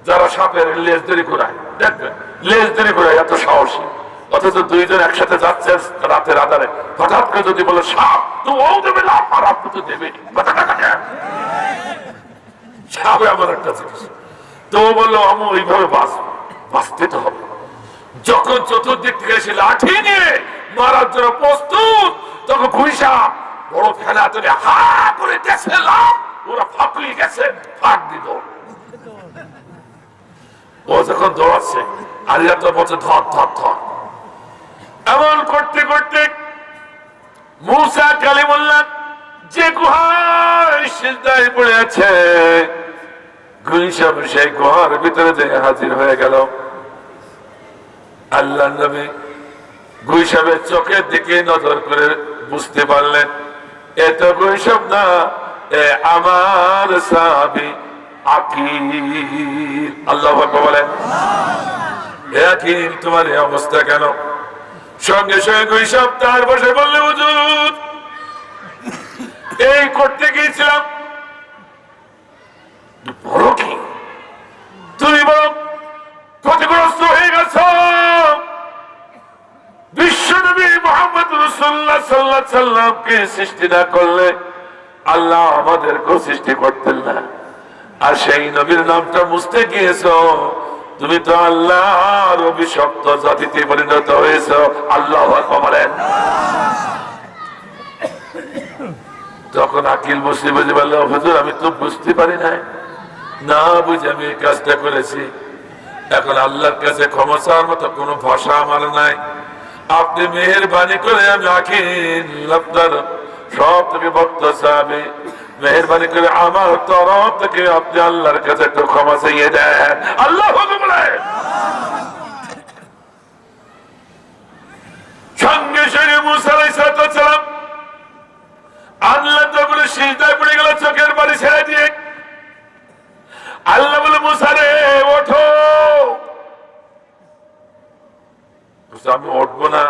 যারা সাপের লেজ দেরি ঘুরায়, দেখবেন লেজ দেরি ঘুরায় এত সাহসী, অথচ দুইজন একসাথে যাচ্ছে রাতের আধারে, হঠাৎ করে যদি বলে সাপ, তো ও দেবে লাভ আর আপনি তো দেবে। কথা কয় না কেন? সাপে আমার একটা জিনিস, তো ও বললো আমি ওইভাবে বাঁচতে তো হবে। যখন চতুর্দিক থেকে এসে লাঠি নিয়ে মারার জন্য প্রস্তুত, তখন ঘুষা বড় ফেলা তুলে হা করে গেছে লাভ, ওরা ফাঁপিয়ে গেছে, ফাঁক দিল। ও যখন দৌড়াচ্ছে আর এরা তো বলছে ধর ধর ধর। এমন করতে করতে মুসা কালিমুল্লাহ যে গুহায় সিজদায় পড়ে আছে, ঘুষা সেই গুহার ভিতরে যে হাজির হয়ে গেল। আল্লাহ নবী গুইসাবের চোখের দিকে নজর করে বুঝতে পারলেন এত গুইসাব না, আমার সাহাবী আকিল। আল্লাহু আকবার বলেন, হে আকিল তোমার এই অবস্থা কেন? সঙ্গে সঙ্গে গুইসাব তার বসে বললে হুজুর এই করতে গিয়েছিলাম। বড় কি তুমি বড় ক্ষতিগ্রস্ত হয়ে গেছ। বিশ্বনবী মুহাম্মদ রাসূলুল্লাহ সাল্লাল্লাহু আলাইহি সাল্লামকে সৃষ্টি না করলে আল্লাহ আমাদেরকেও সৃষ্টি করতেন না, আর সেই নবীর নামটা মুছতে গিয়েছো, তুমি তো আল্লাহর অভিশপ্ত জাতিতে পরিণত হয়েছ। আল্লাহু আকবার বলেন। তখন আকিল বুঝতে বুঝে বলল হুজুর আমি তো বুঝতে পারি না বুঝে আমি এই কাজটা করেছি, এখন আল্লাহর কাছে ক্ষমা চাওয়ার মতো কোনো ভাষা আমার নাই। আপনি মেহেরবানি করে, আমি আকিল আপনার সব থেকে ভক্ত সাহাবী, মেহেরবানি করে আমার তরফ থেকে আপনি আল্লাহর কাছে একটু ক্ষমা চাইয়ে দেন। আল্লাহু আকবার। সঙ্গে সঙ্গে মুসা আলাইহিস সালাম আল্লাহ তো বলে সিজদায় পড়ে গেল, চোখের পানি ছেড়ে দিয়ে। আল্লাহ বলে মুসা রে ওঠো। আমি উঠবো না।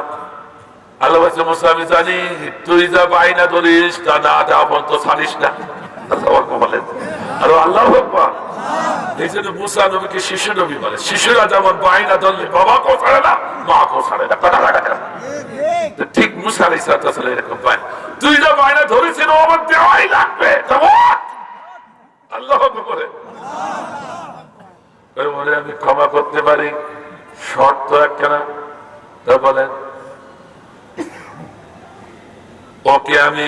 আল্লাহ বলছে মুসা আমি জানি তুই যা বাইনা ধরিস তা না পর্যন্ত ছাড়িস না। বলেন আর আল্লাহু আকবার। এই জন্য মুসা নবীকে শিশু নবী বলে। শিশুরা যেমন বাইনা ধরলে বাবাকেও ছাড়ে না, মাকেও ছাড়ে না। কথা লাগা কেন? ঠিক মুসা আলাইহিস সালাম এরকম বাইনা, তুই যা বাইনা ধরেছিস ও আমার দেওয়াই লাগবে। আল্লাহু আকবার। বলে আমি ক্ষমা করতে পারি, শর্ত একখানা। তা বলেন ওকে আমি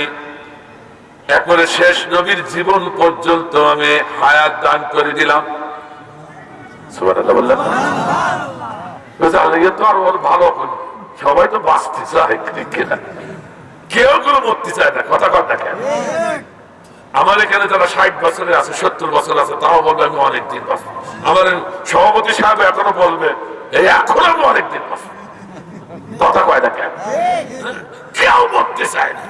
একবারে শেষ নবীর জীবন পর্যন্ত আমি হায়াত দান করে দিলাম। সুবহানাল্লাহ বললেন। তো আর ওর ভালো সবাই তো বাঁচতে চায়, কেউ কোনো মরতে চায় না। কথা কথা কেন? আমার এখানে যারা 60 বছরের আছে, 70 বছর আছে, তাও বলবে আমি অনেকদিন বাঁচব। আমার সভাপতি সাহেব এখনো বলবে এই এখন আমি অনেকদিন বাঁচব। কথা কয় না কেন? কেউ বলতে চায় না।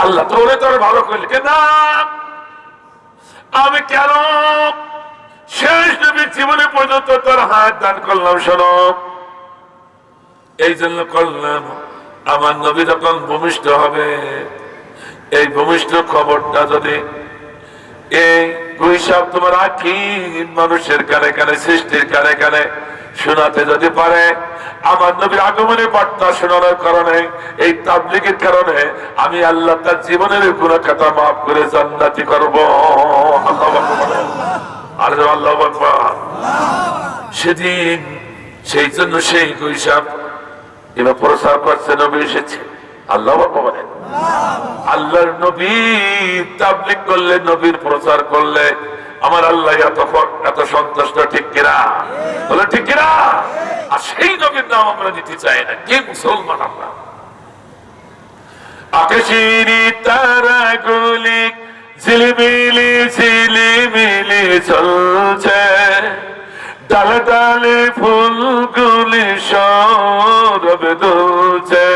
আল্লাহ তোরে তোরে ভালো করলে না, আমি কেন শেষ নবীর জীবনে পর্যন্ত তোর হাত দান করলাম? শোনো, এই জন্য করলাম, আমার নবী যখন ভূমিষ্ঠ হবে, এই ভূমিষ্ঠ খবরটা যদি এই গুইসাব তোমার আখি মানুষের কানে কানে, সৃষ্টির কানে কানে শোনাতে যদি পারে, আমার নবীর আগমনের বার্তা শোনানোর কারণে, এই তাবলীগের কারণে আমি আল্লাহ তার জীবনের গুনাহ খাতা মাফ করে জান্নাতি করব। আল্লাহু আকবার, আর আল্লাহু আকবার। সেদিন সেই জন্য সেই গুইসাব এবার প্রচার করছে নবী এসেছে। আল্লাহু আকবার। আল্লাহর নবী তাবলীগ করলে, নবীর প্রচার করলে আমার আল্লাহ এত সন্তুষ্ট, ঠিক কিনা? বলে ঠিক কিনা? আর সেই নবীর নাম আমরা নিতে চাই না। কি মুসলমান আমরা? আকাশেরি তারাগুলি ঝিলিমিলি ঝিলিমিলি চলছে, ডালে ডালে ফুলগুলি সরবে দুলছে,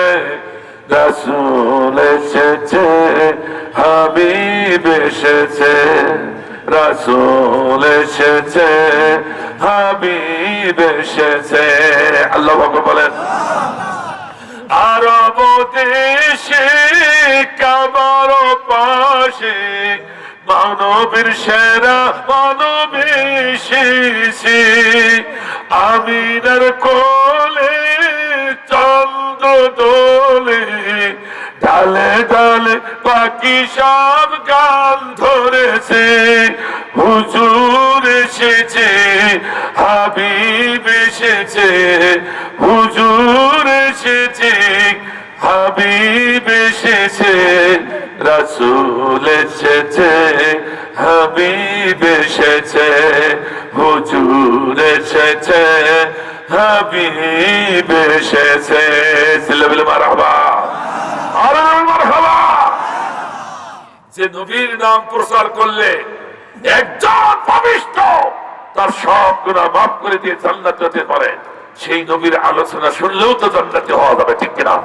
রাসূল এসেছে, হাবিব এসেছে, রাসূল এসেছে, হাবিব এসেছে। আল্লাহু আকবার বলেন। আরব দেশে কাবার পাশে মানবের সেরা মানব এসেছে, আমিনার কোলে চন্দ্র দোলে, ডালে ডালে পাখি সব গান ধরেছে, হুজুর এসেছে, হাবিব এসেছে, হুজুর এসেছে, হাবিব এসেছে, রাসূল এসেছে, হাবিব এসেছে, হুজুর এসেছে, হাবিব এসেছে। সিল্লাবিল মারহাবা, আরে মারহাবা। যে নবীর নাম প্রচার করলে একজন পবিত্র তার সব গুনাহ মাফ করে দিয়ে জান্নাতে যেতে পারে, সেই নবীর আলোচনা শুনলেও তো জান্নাতে হওয়া যাবে, ঠিক কিনা?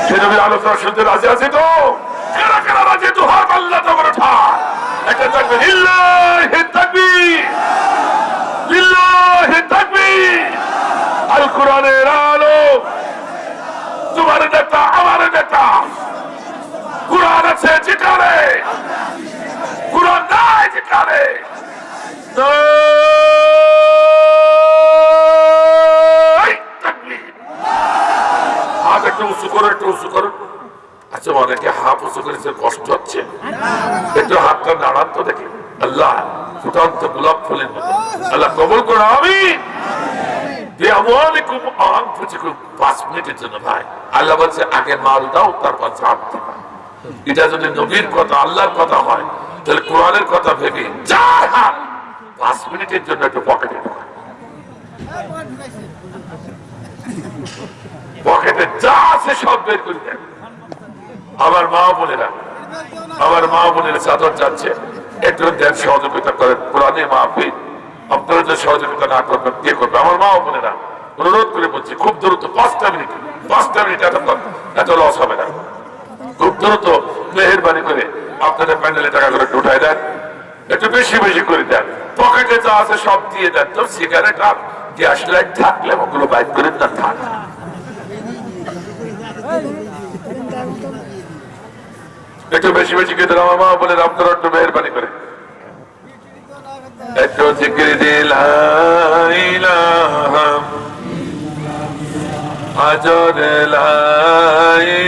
সেই নবীর আলোচনা শুনতে রাজি আছে তো? কারা কারা রাজি? তো হাত আল্লাহ তোমার ওঠা একটা তাকবীর, লিল্লাহি তাকবীর, লিল্লাহি তাকবীর। আল কোরআনের আলো, তোমার নেতা আমার নেতা, কোরআন আছে যেখানে, কোরআন নাই যেখানে। হাত একটু উঁচু করো, একটু উঁচু করো। আচ্ছা, অনেকে হাত উঁচু করেছে, কষ্ট হচ্ছে, একটু হাতটা নাড়ান তো দেখি। আল্লাহ ফুটন্ত গোলাপ ফুলের মতো আল্লাহ কবুল করো, আমিন। 5 মিনিটের জন্য ভাই আল্লাহ বলছে আগে মাল দাও, তারপর জান দিবা। এটা যদি নবীর কথা, আল্লাহর কথা হয়, তাহলে কোরআনের কথা ভেবে যার হাত 5 মিনিটের জন্য একটু পকেটে ঢোকায়, পকেটে যা আছে সব বের করে দেন। আমার মা বোনেরা, আমার মা বোনের চাদর যাচ্ছে, একটু দেন, সহযোগিতা করেন। কোরআনে মাহফিল আপনারা যে সহযোগিতা না করবেন কে করবে? আমার মা বোনেরা অনুরোধ করে বলছি, খুব দ্রুত 5টা মিনিট, 5টা মিনিট এত লস হবে না। খুব দ্রুত মেহেরবানি করে আপনাদের প্যান্ডেলে টাকাগুলো একটু উঠাই দেন, একটু বেশি বেশি করে দেন। পকেটে যা আছে সব দিয়ে দেন। তো সিগারেট আর গ্যাস লাইট থাকলে ওগুলো বাইক করে না, থাক। একটু বেশি বেশি করে দেন আমার মা বলে, আপনারা একটু মেহেরবানি করে একটু জিকির দিলাম, হাজার লাইলাম,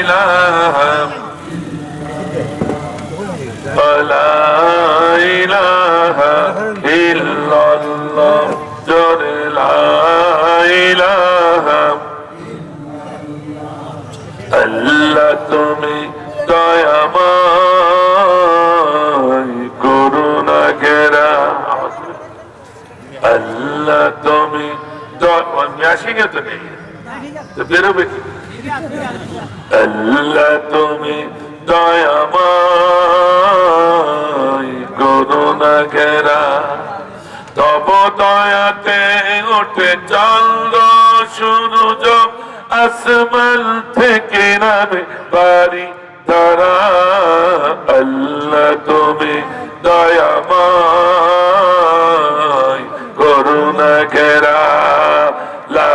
লাইলাহা ইল্লাল্লাহ, জোরে লাইলাহা। আল্লাহ তুমি দয়াময়, করুণা ঘেরা। আল্লাহ তুমি মেশিনে তো নেই, তো বেরোবে কি? আল্লাহ তুমি দয়াময়, করুণা ঘেরা, তব দয়াতে ওঠে চন্দ্র সূরজ আসমান থেকে নামে বাড়ি তারা আল্লাহ তুমি দয়াময় করুণা ঘেরা লা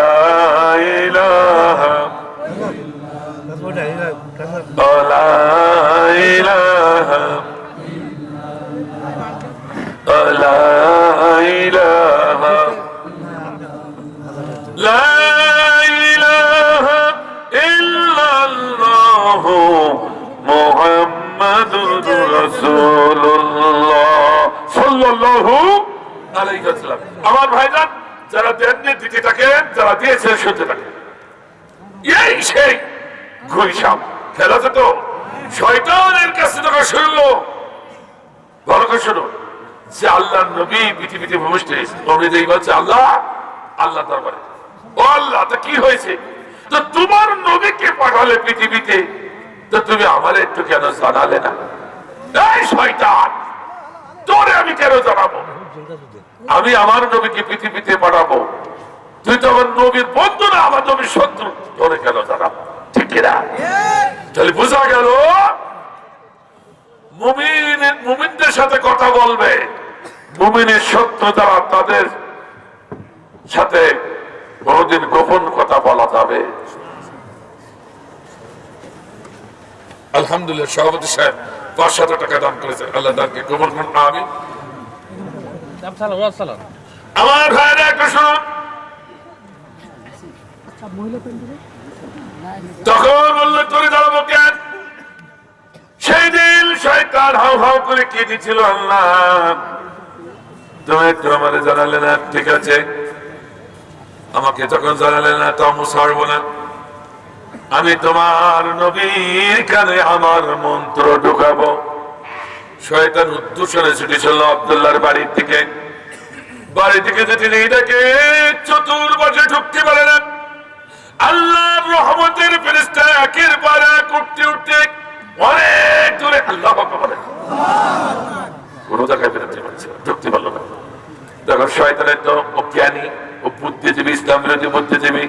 ইলাহা লা ইলাহা লা ইলাহা লা ইলাহা ইল্লাল্লাহ মুহাম্মাদুর রাসূলুল্লাহ সাল্লাল্লাহু আলাইহি ওয়াসাল্লাম। আমার ভাইজান, যারা দেননি দিতে থাকেন, যারা দিয়েছেন শুনতে থাকেন। এই সেই ঘুইসাম খেলা যেত শয়তানের কাছে যখন শুনলো, ভালো করে শুনুন, যে আল্লাহ নবী পৃথিবীতে ভূমিষ্ঠ হয়েছে, নবী বলছে আল্লাহ আল্লাহ দরবারে, ও আল্লাহ তা কি হয়েছে? তো তোমার নবীকে পাঠালে পৃথিবীতে, তো তুমি আমার একটু কেন জানালে না? এই শয়তান, তোরে আমি কেন জানাবো? আমি আমার নবীকে পৃথিবীতে পাঠাবো, তুই তো আমার নবীর বন্ধু না, আমার নবীর শত্রু, তোরে কেন জানাবো? ঠিক কিনা? তাহলে বোঝা গেল মুমিনদের সাথে কথা বলবে, মুমিনের শত্রু যারা, তাদের সাথে কোনদিন গোপন কথা বলা যাবে? আলহামদুলিল্লাহ, সভাপতি সাহেব 500 টাকা দান করেছেন, আল্লাহ তাকে কবুল করুন, আমিন। আমার ভাইরা একটু শুনুন, তখন বললো তোরে দাঁড়াবো কেন? সেই দিন শয়তান হাউ হাউ করে কি দিচ্ছিল, আল্লাহ তুমি একটু আমারে জানালে না, ঠিক আছে, আমাকে যখন জানালে না তো আমি ছাড়বো না, আমি তোমার নবীর কানে আমার মন্ত্র ঢুকাবো। শয়তান উদ্দেশ্যে ছুটি ছিল আব্দুল্লাহর বাড়ির দিকে, বাড়ি থেকে যেতে এটাকে চতুর্পাশে ঢুকতে পারে না। আল্লাহর রহমতের ফেরেশতা একের পর এক উঠতে উঠতে অনেক দূরে, আল্লাহ বলে কোন জায়গায় বেরোতে পারছে, ঢুকতে পারলো না। তখন শয়তানের তো জ্ঞানী, ও বুদ্ধিজীবী, ইসলাম বিরোধী বুদ্ধিজীবী,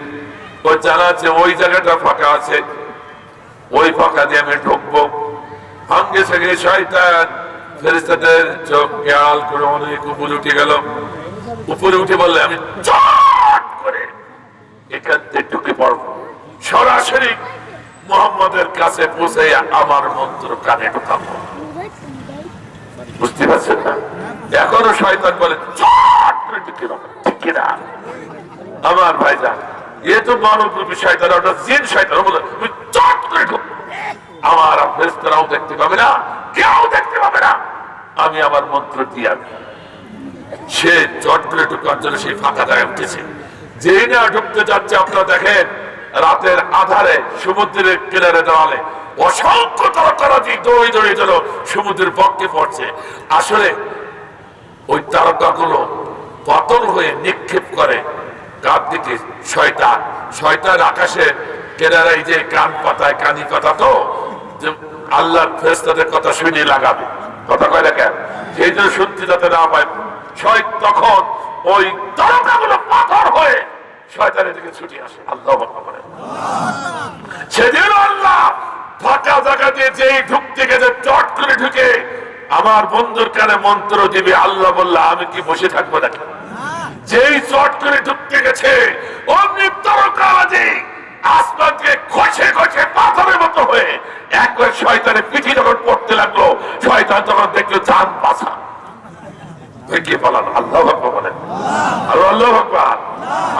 ও জানা আছে ওই জায়গাটা ফাঁকা আছে, ওই ফাঁকা দিয়ে আমি ঢুকবো। সঙ্গে সঙ্গে শয়তান ফেরেশতাদের চোখ খেয়াল করে অনেক উপরে উঠে গেল। উপরে উঠে বললে আমি চট করে এখান থেকে ঢুকে পড়বো, সরাসরি মুহাম্মদের কাছে পৌঁছে আমার মন্ত্র কানে ঢুকাবো। বুঝতে পারছেন না? এখনো শয়তান বলে চট করে ঢুকে যাবো, ঠিক কিনা? আমার ভাইজান, এ তো মানব রূপী শয়তান, ওটা জিন শয়তান, বলে তুমি চট করে ঢুক, আমার ফেরেশতারাও দেখতে পাবে না, কেউ দেখতে পাবে না, আমি আমার মন্ত্র দিয়ে আমি। সে চট করে ঢুকার জন্য সেই ফাঁকা জায়গায় উঠেছে। যেই না ঢুকতে যাচ্ছে, আপনারা দেখেন রাতের আধারে সমুদ্রের কিনারে দাঁড়ালে অসংখ্য তারকারাজি দৌড়ে দৌড়ে যেন সমুদ্রের পক্ষে পড়ছে। আসলে ওই তারকাগুলো পাথর হয়ে নিক্ষেপ করে কার দিকে? শয়তান। শয়তান আকাশে কেনারাই যে কান পাতায়, কানি কথা তো আল্লাহর ফেরেশতাদের কথা শুনে লাগাবে, কথা কয় না কেন? সেই জন্য শুনতে যাতে না পায়, তখন ওই তারকাগুলো পাথর হয়ে শয়তানের দিকে ছুটে আসে। আল্লাহ বলে সেদিন আল্লাহ ফাঁকা জায়গা দিয়ে যেই ঢুকতে গেছে, চট করে ঢুকে আমার বন্ধুর কানে মন্ত্র দিবে। আল্লাহ বললা আমি কি বসে থাকবো নাকি? যেই চট করে ঢুকতে গেছে, অমনি তারকাবাজি আসমানকে খসে খসে পাথরের মতো হয়ে একবার শয়তানের পিঠে যখন পড়তে লাগলো, শয়তান তখন দেখলো জান বাঁচা।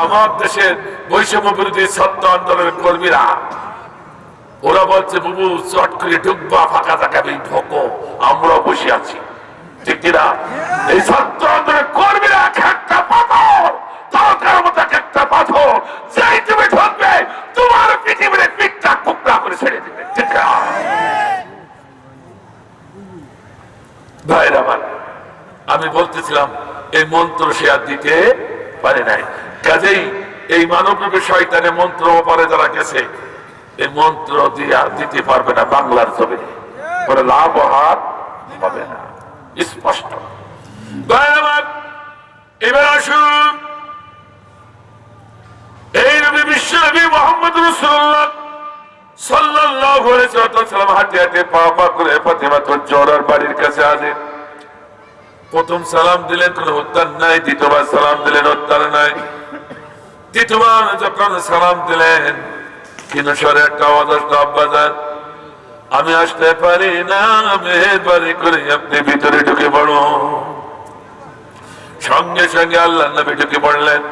আমার দেশের বৈষম্য বিরোধী ছাত্র আন্দোলনের কর্মীরা ওরা বলছে বুবু চট করে ঢুকবা, ফাঁকা জায়গায় ঢোকো, আমরা বসে আছি, ঠিক কিনা? এই ছাত্র আন্দোলনের কর্মীরা একটা পাথর, তারকার মতো একটা পাথর, যেই তুমি ঢুকবে তোমার পৃথিবীর পিঠটা টুকরা করে ছেড়ে দিবে, ঠিক না? ভাইরা আমার, আমি বলতেছিলাম এই মন্ত্র সে আর দিতে পারে নাই। কাজেই এই মানবরূপী শয়তানের মন্ত্র পারে যারা গেছে, এই মন্ত্র দিয়ে আর দিতে পারবে না বাংলার জমিনে, কোনো লাভ হার হবে না, স্পষ্ট। এবার আসুন, এই নবী নবী মুহাম্মদ রাসূলুল্লাহ সাল্লাল্লাহু আলাইহি ওয়াসাল্লাম হাঁটে হাঁটে পা পা করে ফাতেমাতুল জোহরার বাড়ির কাছে আসেন। প্রথম সালাম দিলেন, কোনো উত্তর নাই। দ্বিতীয়বার সালাম দিলেন, উত্তর নাই। তৃতীয়বার যখন সালাম দিলেন, কিন্তু স্বরে একটা আওয়াজ আসলো, আব্বাজান আমি আসতে পারি না, মেহেরবানি করে আপনি ভিতরে ঢুকে পড়ো। সঙ্গে সঙ্গে আল্লাহ নবী ঢুকে পড়লেন।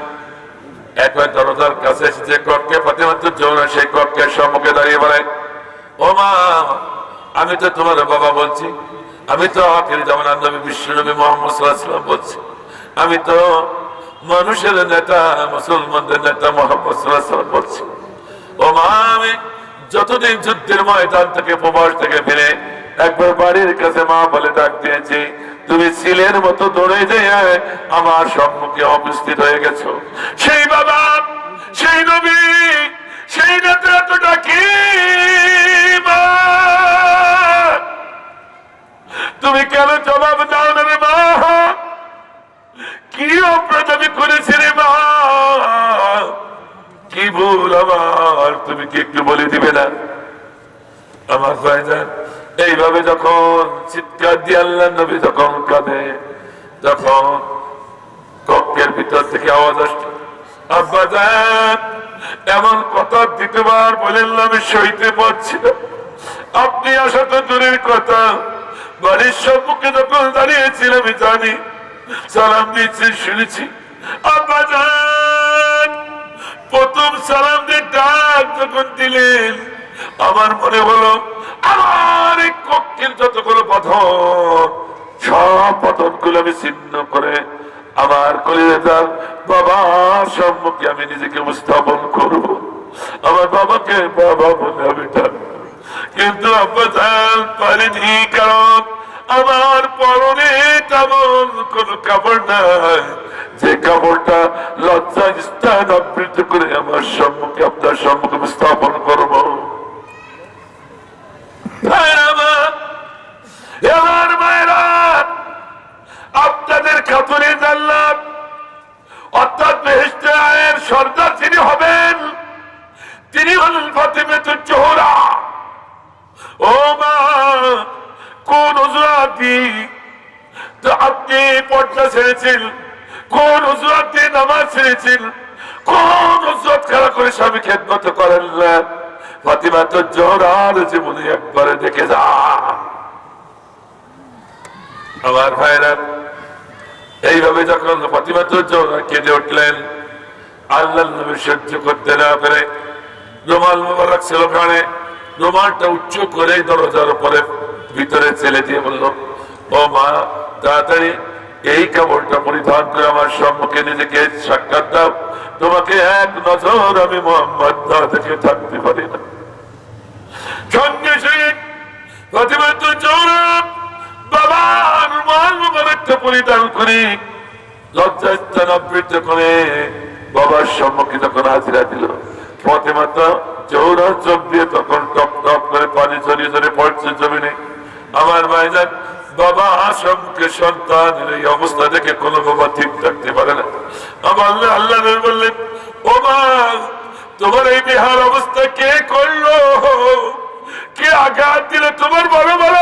একবার দরজার কাছে এসে কক্ষে ফাতেমাতুল জোহরা সেই কক্ষের সম্মুখে দাঁড়িয়ে বলেন, ও মা, আমি তো তোমার বাবা বলছি, আমি তো আখির জামানার নবী বিশ্ব নবী মুহাম্মদ সাল্লাল্লাহু আলাইহি ওয়াসাল্লাম বলছি, আমি তো মানুষের নেতা, মুসলমানদের নেতা মুহাম্মদ সাল্লাল্লাহু আলাইহি ওয়াসাল্লাম বলছি। ও মা, আমি যতদিন যুদ্ধের ময়দান থেকে প্রবাস থেকে ফিরে একবার বাড়ির কাছে মা বলে ডাক দিয়েছি, তুমি ছেলের মতো দৌড়ে যেয়ে আমার সম্মুখে উপস্থিত হয়ে গেছো। সেই বাবা, সেই নবী, সেই নেতা তো ডাকি, মা তুমি কেন জবাব দাও না রে মা? কি অপরাধ আমি করেছি রে মা? কি ভুল আমার, তুমি কি একটু বলে দিবে না? আমার ভাইজান এইভাবে যখন চিৎকার দিয়ে আল্লাহ নবী যখন কাঁদে, যখন কক্ষের ভিতর থেকে আওয়াজ আসছে, আব্বাজান এমন কথা দ্বিতীয়বার বলেন, আমি সইতে পারছি না। আপনি আসা তো দূরের কথা, বাড়ির সম্মুখে যখন দাঁড়িয়েছিল আমি জানি, সালাম দিয়েছি শুনেছি। আব্বাজান প্রথম সালাম দিয়ে ডাক যখন দিলেন, আমার মনে হলো আমার এই কক্ষের যতগুলো পাথর, সব পাথরগুলো আমি ছিন্ন করে আমার কলিজার বাবার সম্মুখে আমি নিজেকে উপস্থাপন করব, আমার বাবাকে বাবা বলে আমি ডাকবো। কিন্তু আব্বাজান পারিনি, কারণ আমার পরনে তেমন কোন কাপড় নাই যে কাপড়টা লজ্জা স্থান আবৃত করে আমার সম্মুখে আপনার সম্মুখে উপস্থাপন করবো। আপনাদের খাতুনে জান্নাত অর্থাৎ বেহেশতের আয়ের সর্দার যিনি হবেন, তিনি হলেন ফাতেমাতুল জোহরা। ও মা, কোন অজুহাত তো আপনি পর্দা ছেড়েছেন? কোন অজুহাত দিয়ে নামাজ ছেড়েছেন? কোন অজুহাত খেলা করে স্বামী খেদমত করেন না? ফাতেমাতুল জোহরার জীবনে একবারে দেখে যা। আমার ভাইরা এইভাবে যখন ফাতেমাতুল জোহরা কেঁদে উঠলেন, আল্লাহ নবী সহ্য করতে না পেরে রুমাল মোবারক ছিল কানে, রুমালটা উচ্চ করে দরজার উপরে ভিতরে ছেলে দিয়ে বলল, ও মা তাড়াতাড়ি এই কাপড়টা পরিধান করে আমার সম্মুখে নিজেকে সাক্ষাৎ দাও, তোমাকে এক নজর আমি মুহাম্মদ না দেখে থাকতে পারি না। সঙ্গে সঙ্গে ফাতেমাতুল জোহরা বাবার রুমাল মোবারকটা পরিধান করে লজ্জা স্থান আবৃত করে বাবার সম্মুখে যখন হাজিরা দিল, ফাতেমাতুল জোহরার চোখ দিয়ে তখন টপ টপ করে পানি ঝরিয়ে ঝরিয়ে পড়ছে জমিনে। আমার ভাইজান, বাবা সম্মুখে সন্তানের এই অবস্থা দেখে কোনো বাবা ঠিক থাকতে পারে না। আমার আল্লাহ বললেন, ও মা, তোমার এই বিহার অবস্থা কে করলো? কে আঘাত দিল তোমার? বড় বড়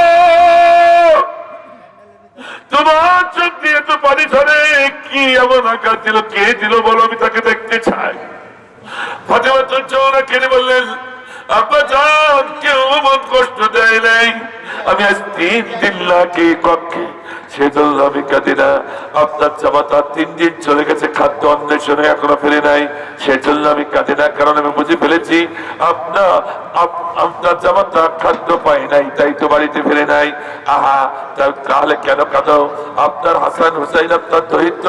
তোমার চোখ দিয়ে তো পানি ঝরে, কি এমন আঘাত দিল? কে দিল বলো, আমি তাকে দেখতে চাই। ফাতেমাতুল জোহরা কেঁদে বললেন, আব্বাজান কেউ মন কষ্ট দেয় নাই, আমি আজ 3 দিন লাগে কক্ষে, সেজন্য আমি কাঁদি না। আপনার জামাতা 3 দিন চলে গেছে খাদ্য অন্বেষণে, এখনো ফিরে নাই, সেজন্য আমি কাঁদি না, কারণ আমি বুঝে ফেলেছি আপনার জামাতা খাদ্য পায় নাই, তাই তো বাড়িতে ফিরে নাই। আহা, তাহলে কেন কাঁদো? আপনার হাসান হুসাইন, আপনার দরিদ্র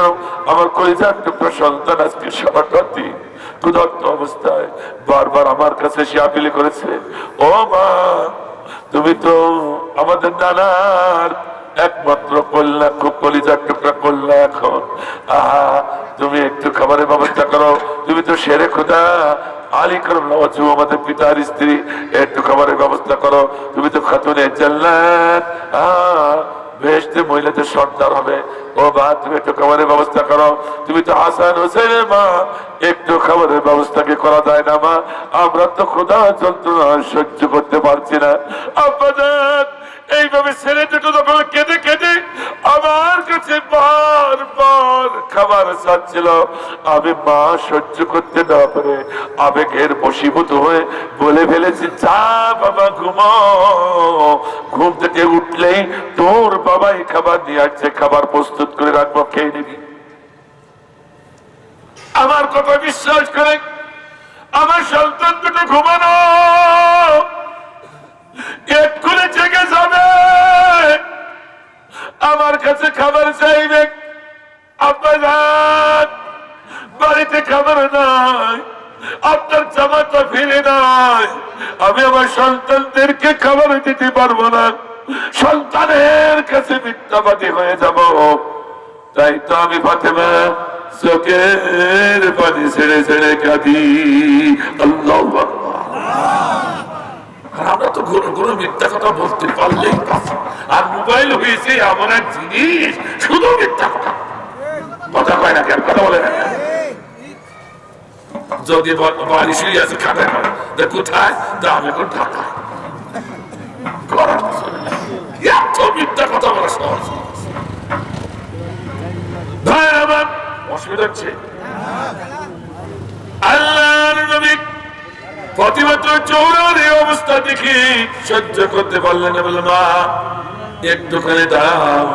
আমার কলিজার টুকরো সন্তান আজকে সারাটা দিন ক্ষুধার্ত অবস্থায় বারবার আমার কাছে সে আপিল করেছে, ও মা, তুমি তো আমাদের নানার একমাত্র কন্যা, খুব কলিজার টুকরা কন্যা, এখন আহা তুমি একটু খাবারের ব্যবস্থা করো, তুমি তো শেরে খোদা আলী করম নওয়াজু আমাদের পিতার স্ত্রী, একটু খাবারের ব্যবস্থা করো, তুমি তো খাতুনে জান্নাত, বেশ বেহেশতে মহিলাদের সর্দার হবে। ও মা, তুমি একটু খাবারের ব্যবস্থা করো। তুমি তো হাসান হোসেনের মা, একটু খাবারের ব্যবস্থা কি করা যায় না মা? আমরা তো ক্ষুধা যন্ত্রণা সহ্য করতে পারছি না। আব্বাজান, এইভাবে ছেলে দুটো যখন কেঁদে কেঁদে আমার কাছে বারবার খাবার চাচ্ছিল, আমি মা সহ্য করতে না পারে আবেগের বশীভূত হয়ে বলে ফেলেছি, যা বাবা ঘুমাও, ঘুম থেকে উঠলেই তোর বাবাই খাবার নিয়ে আসছে, খাবার প্রস্তুত করে রাখবো, খেয়ে নিবি। আমার কথা বিশ্বাস করে আমার সন্তান দুটো ঘুমানো এক্ষুনি জেগে যাবে, আমার কাছে খাবার চাইবে। আব্বাজান, বাড়িতে খাবার নাই, আপনার জামাতা ফিরে নাই, আমি আমার সন্তানদেরকে খাবার দিতে পারবো না, সন্তানের কাছে মিথ্যাবাদী হয়ে যাব। তাই তো আমি ফাতেমা চোখের পানি ছেড়ে ছেড়ে কাঁদি। আল্লাহু আকবার। আমরা তো কোনো মিথ্যা কথা বলতে পারলেই পাচ্ছি, আর মোবাইল হয়েছে এমন এক জিনিস, শুধু মিথ্যা কথা, কথা কয় না কেন, কথা বলে না কেন? যদি বাড়ি শুয়ে আছে খাটায় কোথায়, তা আমি এখন ঢাকায়, এত মিথ্যা কথা বলা সহজ ভাই আমার। অসুবিধা হচ্ছে আল্লাহর নবী ফাতিমা তো চৌরার এই অবস্থা দেখি সহ্য করতে পারলেন না, বললেন মা একটুখানি দাঁড়াও,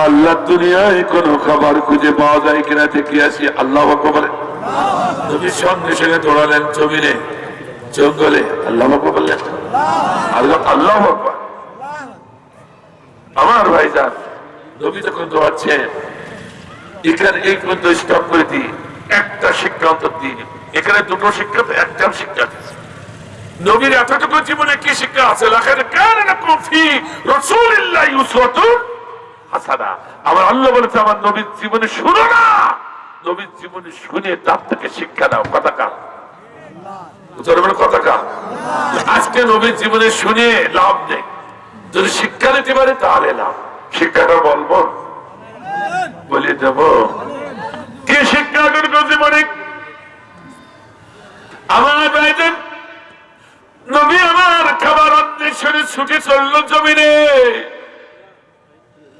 আল্লাহ দুনিয়ায় কোনো খাবার খুঁজে পাওয়া যায় কিনা দেখে আসি। আল্লাহু আকবার। নবী সঙ্গে সঙ্গে দৌড়ালেন জমিনে জঙ্গলে, আল্লাহু আকবার বললেন, আল্লাহু আকবার। আমার ভাইজান, নবী যখন দৌড়াচ্ছেন এখানে এই পর্যন্ত স্টপ করে দিই, একটা শিক্ষা অন্তর দিই, এখানে দুটো শিক্ষা, একটা শিক্ষা। নবীর এতটুকু জীবনে কি শিক্ষা আছে? আমার আল্লাহ বলেছে আমার নবীর জীবনে শুনো না, নবীর জীবনে শুনে তার থেকে শিক্ষা নাও। কথা কার? কথা কার? আজকে নবীর জীবনে শুনে লাভ নেই, যদি শিক্ষা নিতে পারে তাহলে লাভ। শিক্ষাটা বলবো, বলে দেব কি শিক্ষা জীবনে? আমার ভাইজান, নবী আমার খাবার অন্বেষণে ছুটে চললো জমিনে,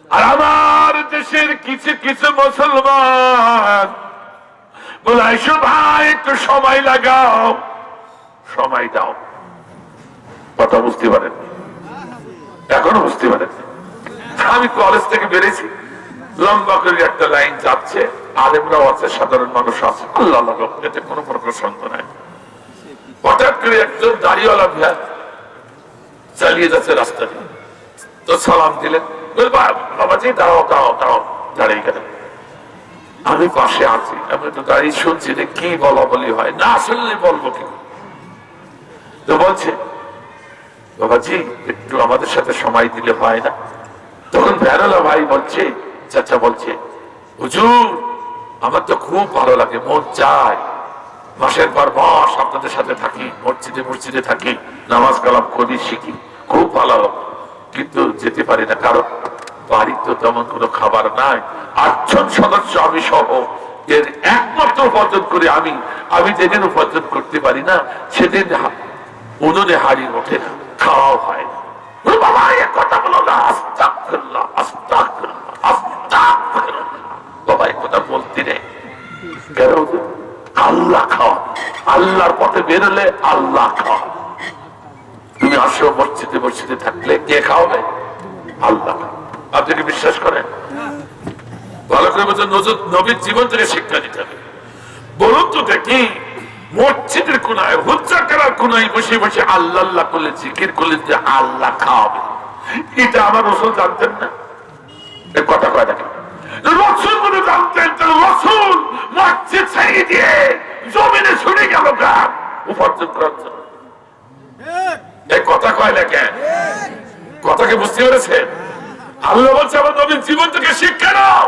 আর আমার দেশের কিছু কিছু মুসলমান বলে, আইসো ভাই একটু সময় লাগাও, সময় দাও। কথা বুঝতে পারেন? এখনো বুঝতে পারেন? আমি কলেজ থেকে বেরিয়েছি, লম্বা করে একটা লাইন যাচ্ছে, আলেমরাও আছে, সাধারণ মানুষ আছে, আল্লাহ এতে কোনো প্রকার সন্দেহ নাই। হঠাৎ করে একজন দাড়িওয়ালা ভাইয়া চালিয়ে যাচ্ছে রাস্তা দিয়ে, তো সালাম দিলেন, বাবাজি দাঁড়াও দাঁড়াও দাঁড়াও, দাঁড়িয়ে গেলেন। আমি পাশে আছি, আমি তো দাঁড়িয়ে শুনছি যে কি বলা বলি হয়, না শুনলে বলবো কি? তো বলছে, বাবাজি একটু আমাদের সাথে সময় দিলে হয় না? তখন ভ্যানওয়ালা ভাই বলছে, চাচা বলছে, হুজুর আমার তো খুব ভালো লাগে, মন চায় মাসের পর মাস আপনাদের সাথে থাকি, মসজিদে মসজিদে থাকি, নামাজ কালাম করি, শিখি, খুব ভালো, কিন্তু যেতে পারি না, কারণ বাড়ির তো তেমন কোনো খাবার নাই, 8 জন সদস্য আমি সহ, এর একমাত্র উপার্জন করি আমি, আমি যেদিন উপার্জন করতে পারি না সেদিন উনুনে হাড়ি ওঠে না, খাওয়াও হয় না। বাবা এ কথা বলো না, আস্তাগফিরুল্লাহ আস্তাগফিরুল্লাহ আস্তাগফিরুল্লাহ। বাবা এ কথা বলতে নেই, কেন? আল্লাহ খাওয়া, আল্লাহর পথে বেরোলে আল্লাহ খাওয়া। তুমি আসো মসজিদে মসজিদে থাকলে কে খাওয়াবে? আল্লাহ। আপনি কি বিশ্বাস করেন? ভালো করে বলছেন, নবীর জীবন থেকে শিক্ষা নিতে হবে। বলুন তো দেখি, মসজিদের কোনায় হুজ্জা করার কোনায় বসে বসে আল্লাহ আল্লাহ করলে, জিকির করলে যে আল্লাহ খাওয়াবে, এটা আমার রাসূল জানতেন না? এই কথা কয় দেখেন, রাসূল বলে জানতেন, রাসূল মসজিদ ছেড়ে দিয়ে জমিনে শুনে গেল গান উপার্জন করার জন্য। এই কথা কয় দেখেন, কথাকে বুঝতে পেরেছেন? আল্লাহ বলছে আমার নবীর জীবন থেকে শিক্ষা নাও।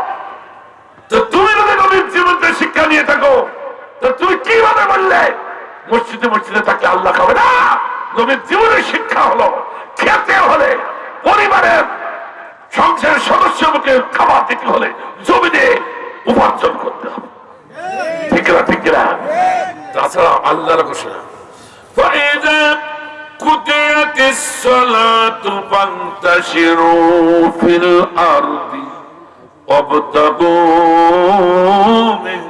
তো তুমি যদি নবীর জীবন থেকে শিক্ষা নিয়ে থাকো, তো তুমি কিভাবে বললে মসজিদে মসজিদে থাকলে আল্লাহ খাবে না? নবীর জীবনের শিক্ষা হলো খেতে হলে পরিবারের সংসারের সদস্য মানুষকে খাবার দিতে হলে জমিনে উপার্জন করতে হবে, ঠিক না? ঠিক না? তাছাড়া আল্লাহর ঘোষণা فإذا قضيت الصلاة فانتشروا في الأرض وابتغوا من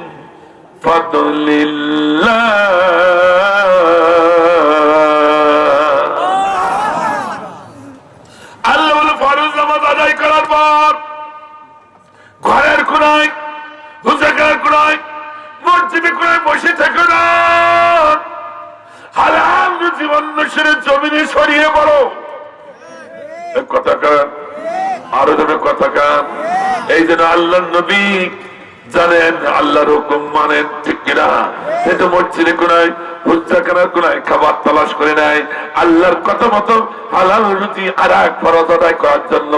فضل الله আল্লাহ বলে ফরজ নামাজ আদায় করার পর ঘরের কোনায়, হুজুরের কোনায়, মসজিদে কোনায় বসে থেকো না, হালাল জীবন নশরের জমিনে ছড়িয়ে পড়ো। কথা কান, আরো জনে কথা কান। এই জন্য আল্লাহর নবী জানেন, আল্লাহর হুকুম মানেন, ঠিক কিনা? কিন্তু মসজিদে কোনায়, হুজুরের কোনায় খাবার তালাশ করে নেয়, আল্লাহর কথা মতো হালাল রুটি আর এক ফরজ আদায় করার জন্য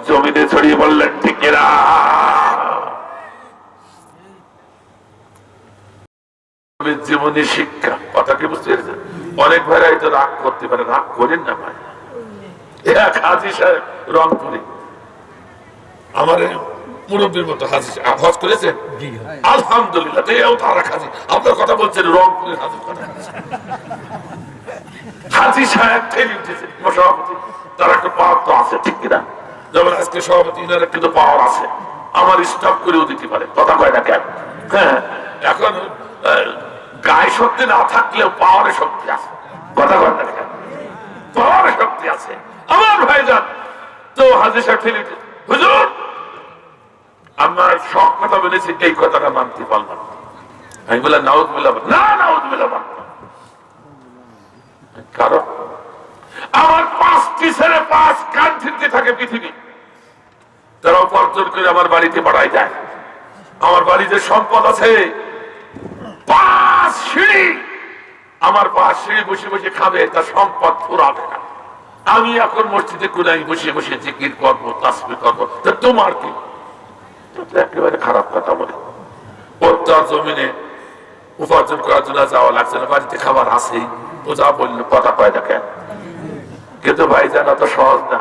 জমিনে ছড়িয়ে পড়লেন, ঠিক কিনা? জীবনী শিক্ষা, কথা কি বুঝতে পেরেছেন? অনেক ভাইরা এটা রাগ করতে পারে, রাগ করেন না ভাই। এক হাজী সাহেব রংপুরে, আমার মুরব্বীর মতো হাজী সাহেব হজ করেছেন, আলহামদুলিল্লাহ। তারা হাজী, আপনার কথা বলছেন, রংপুরের হাজীর কথা। হাজী সাহেব ঠেলে উঠেছে সভাপতি, তার একটা পাওয়ার তো আছে, ঠিক কিনা? যেমন আজকে সভাপতি, ইনার কিন্তু পাওয়ার আছে, আমার স্টাফ করেও দিতে পারে, কথা কয় না কেন? হ্যাঁ, এখন গায়ে শক্তি না থাকলেও পাওয়ারে শক্তি আছে, কথা কয় না কেন? পাওয়ারে শক্তি আছে আমার ভাইজান। তো হাজী সাহেব ঠেলে, হুজুর আমার সব কথা বলেছি, এই কথাটা মানতে পারলাম। আমি বললাম নাউযুবিল্লাহ, না নাউযুবিল্লাহ মানতাম। কারণ আমার 5টি ছেলে 5 কান্ট্রিতে থাকে পৃথিবী, তারা উপার্জন করে আমার বাড়িতে পাঠায় যায়। আমার বাড়িতে সম্পদ আছে 5 সিঁড়ি, আমার 5 সিঁড়ি বসে বসে খাবে, তার সম্পদ ফুরাবে না। আমি এখন মসজিদে কোনায় বসে বসে জিকির করবো, তাসবিহ করবো, তা তোমার কি? একেবারে খারাপ কথা বলে। ওর তার জমিনে উপার্জন করার জন্য যাওয়া লাগছে না, বাড়িতে খাবার আছেই, ও যা বললো কথা কয় না কেন? কিন্তু ভাই জানা তো সহজ না।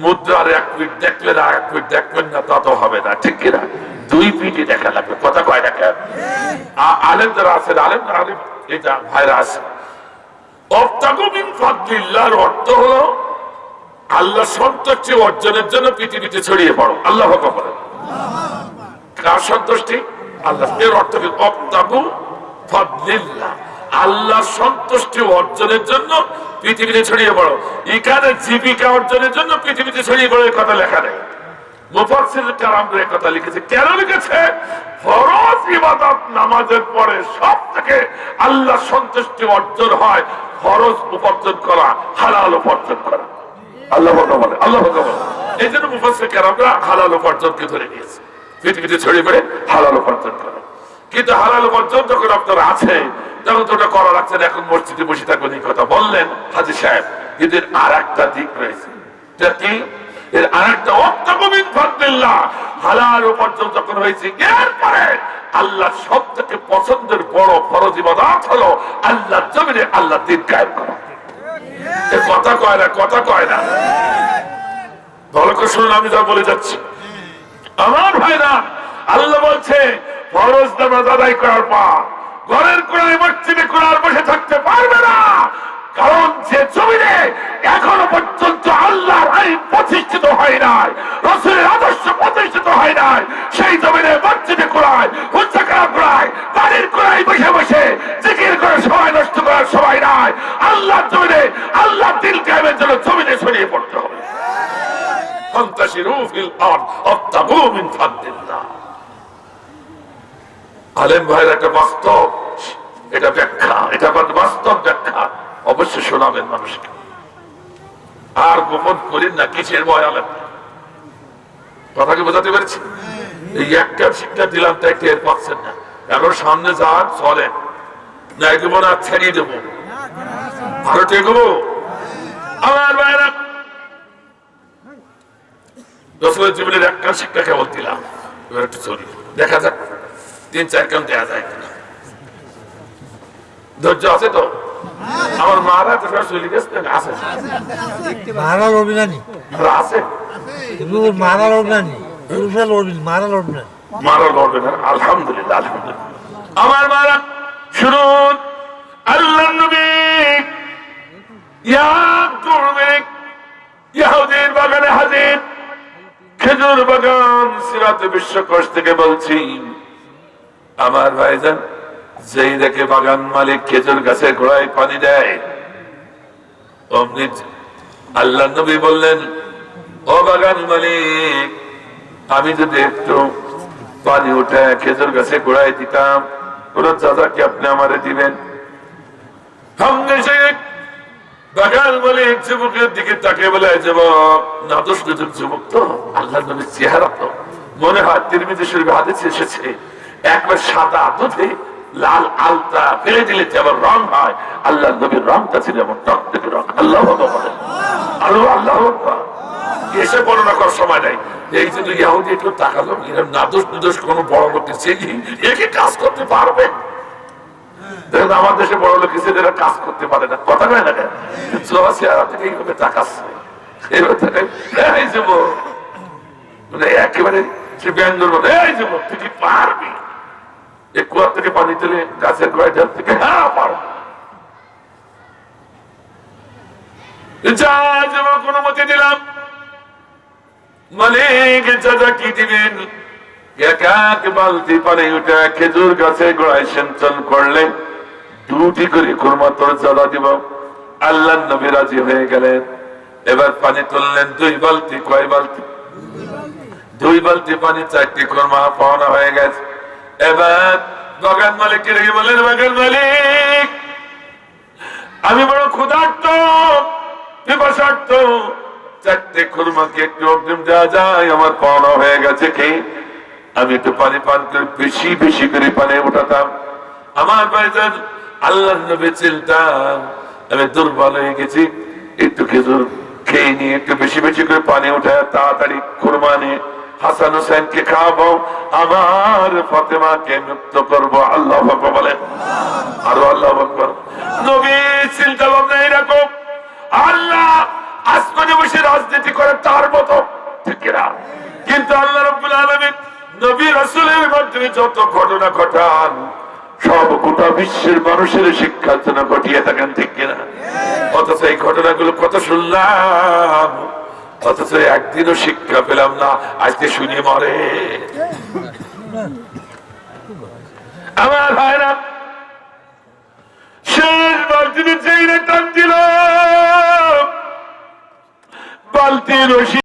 মুদ্রার 1 পিঠ দেখলে না, 1 পিঠ দেখবেন না, তা তো হবে না, ঠিক কিনা? 2 পিঠই দেখা লাগবে, কথা কয় না কেন? আলেম যারা আছেন, আলেম এটা ভাইরা আছে, অর্থ হলো আল্লাহ সন্তুষ্টি অর্জনের জন্য পৃথিবীতে ছড়িয়ে পড়ো। আল্লাহ বলেন, কার সন্তুষ্টি? আল্লাহ। এর অর্থ কি? অবতাগু ফাদলিল্লাহ, আল্লাহ সন্তুষ্টি অর্জনের জন্য পৃথিবীতে ছড়িয়ে পড়ো। এখানে জীবিকা অর্জনের জন্য পৃথিবীতে ছড়িয়ে পড়ো এই কথা লেখা নেই। মুফাসসির কেরামরা এই কথা লিখেছে। কেন লিখেছে? ফরজ ইবাদত নামাজের পরে সবথেকে আল্লাহ সন্তুষ্টি অর্জন হয় ফরজ উপার্জন করা, হালাল উপার্জন করা। আল্লাহ বলে, আল্লাহ বলে। এই জন্য মুফাসসির কেরামরা হালাল উপার্জনকে ধরে নিয়েছে, পৃথিবীতে ছড়িয়ে পড়ে হালাল উপার্জন করা। কিন্তু হালাল উপার্জন যখন আপনার আছে, তখন তো ওটা করা লাগছে না, এখন মসজিদে বসে থাকবেন, এই কথা বললেন হাজী সাহেব। কিন্তু আর একটা দিক রয়েছে, কি? এর আরেকটা ওয়াক্তাকুমিন ফাদলিল্লাহ, হালাল উপার্জন যখন হয়েছে, এরপরে আল্লাহর সবথেকে পছন্দের বড় ফরজ ইবাদত হলো আল্লাহর জমিনে আল্লাহর দ্বীন কায়েম করা। এই কথা কয় না, কথা কয় না। ভালো করে শুনুন, আমি যা বলে যাচ্ছি আমার ভাইরা। আল্লাহ বলছে ফরজ নামাজ আদায় করার পর ঘরের কোনায়, মসজিদে কোনায় বসে থাকতে পারবে না। কারণ যে জমিনে এখনো পর্যন্ত আল্লাহর আইন প্রতিষ্ঠিত হয় নাই, রাসূলের আদর্শ প্রতিষ্ঠিত হয় নাই, সেই জমিনে মসজিদে কোনায়, হুজুরের কোনায়, বাড়ির কোনায় বসে বসে জিকির করে সময় নষ্ট করার সময় নাই। আল্লাহর জমিনে আল্লাহর দ্বীন কায়েমের জন্য জমিনে ছড়িয়ে পড়তে হবে। ফান্তাশিরু ফিল আরদ ওয়াবতাগু মিন ফাদলিল্লাহ। আলেম ভাইরা একটা বাস্তব, এটা ব্যাখ্যা, এটা বাস্তব ব্যাখ্যা অবশ্যই শোনাবেন মানুষকে, আর গোপন করেন না কিসের ভয়। আলেম কথা কি বোঝাতে পেরেছি? এই একটা শিক্ষা দিলাম, তাই টের পাচ্ছেন না। এখন সামনে যান, চলেন না, এগোবো না ছেড়িয়ে দেবো, ভারতে এগোবো আমার ভাইরা। রাসূলের জীবনের একটা শিক্ষা কেবল দিলাম, এবার একটু চলি, দেখা যাক 3-4 কাম দেওয়া যায় কিনা। ধৈর্য আছে তো? আমার মারা তো সব চলে গেছে, আছে মারার অভিযানী আছে, মারার অভিযানী মারা লড়বে না। মারা লড়বে না, আলহামদুলিল্লাহ আলহামদুলিল্লাহ। আমার মারা শুনুন, আল্লাহ নবী ইয়াহুদের বাগানে হাজির, খেজুর বাগান। সিরাতে বিশ্বকোষ থেকে বলছি, আমার ভাইজান যেই দেখে বাগান মালিক খেজুর গাছে গোড়ায় পানি দেয়, অমনি আল্লাহ নবী বললেন, ও বাগান মালিক, আমি যদি একটু পানি উঠে খেজুর গাছে গোড়ায় দিতাম, কোন চাচা কি আপনি আমারে দিবেন? সঙ্গে সে বাগান মালিক যুবকের দিকে তাকে বলে, যুবক নাদোষ যুবক তো, আল্লাহ নবীর চেহারা তো মনে হয় তিরমিজি শরীফে হাদিসে এসেছে, একবার সাদা দুধে লাল আলতা ফেলে দিলে যেমন রং হয়, আল্লাহ নবীর রংটা ছিল এমন টকটকে রং। আল্লাহ বলেন, আল্লাহ এসে বর্ণনা করার সময় নাই। এই জন্য ইহুদি একটু তাকালো, এরকম নাদোষ নিদোষ কোন বড় লোকের ছেলে একে কাজ করতে পারবে? দেখুন আমার দেশে বড় লোক ছেলেরা কাজ করতে পারে না, কথা কয় না কেন? চেহারা থেকে এইভাবে তাকাচ্ছে, এইভাবে তাকাই, এই যুবক মানে একেবারে সে ব্যঙ্গর মতো, এই যুবক তুই কি পারবি এই কুয়া থেকে পানি তুলে গাছের গোড়ায় জল থেকে? হ্যাঁ পারবো। যা যুবক অনুমতি দিলাম। মালিক চাচা কি দিবেন? এক এক বালতি পানি উঠে খেজুর গাছে গোড়ায় সিঞ্চন করলেন, দুটি করে খুরমা তোর চাঁদা দিব। আল্লাহ নবী রাজি হয়ে গেলেন। এবার পানি তুললেন 2 বালতি। কয় বালতি? 2 বালতি পানি, 4টি খুরমা পাওনা হয়ে গেছে। এবার বাগান মালিক রেগে বলেন, বাগান মালিক আমি বড় ক্ষুধার্ত পিপাসার্ত, 4টে খুরমাকে একটু অগ্রিম দেওয়া যায়, আমার পাওনা হয়ে গেছে কি? আমি একটু পানি পান করে বেশি বেশি করে পানি উঠাতাম। আমার ভাইজান আল্লাহ নবী চিন্তাম আমি দুর্বল হয়ে গেছি, একটু খেজুর খেয়ে নিয়ে একটু বেশি বেশি করে পানি উঠায় তাড়াতাড়ি খুরমা নিয়ে হাসান হোসেনকে খাওয়াবো, আমার ফাতেমাকে মুক্ত করবো। আল্লাহ আকবার বলেন, আরো আল্লাহ আকবার। নবী চিন্তা ভাবনা এরকম, আল্লাহ আসমানে বসে রাজনীতি করে তার মতো, ঠিক না? কিন্তু আল্লাহ রাব্বুল আলামিন নবী রাসূলের মাধ্যমে যত ঘটনা ঘটান সব গোটা বিশ্বের মানুষের শিক্ষার জন্য ঘটিয়ে থাকেন, ঠিক কিনা? অথচ এই ঘটনাগুলো কত শুনলাম, অথচ একদিনও শিক্ষা পেলাম না, আজকে শুনে মরে। আমার ভাইরা শেষ বালতিতে যেই টান দিল, বালতি রশি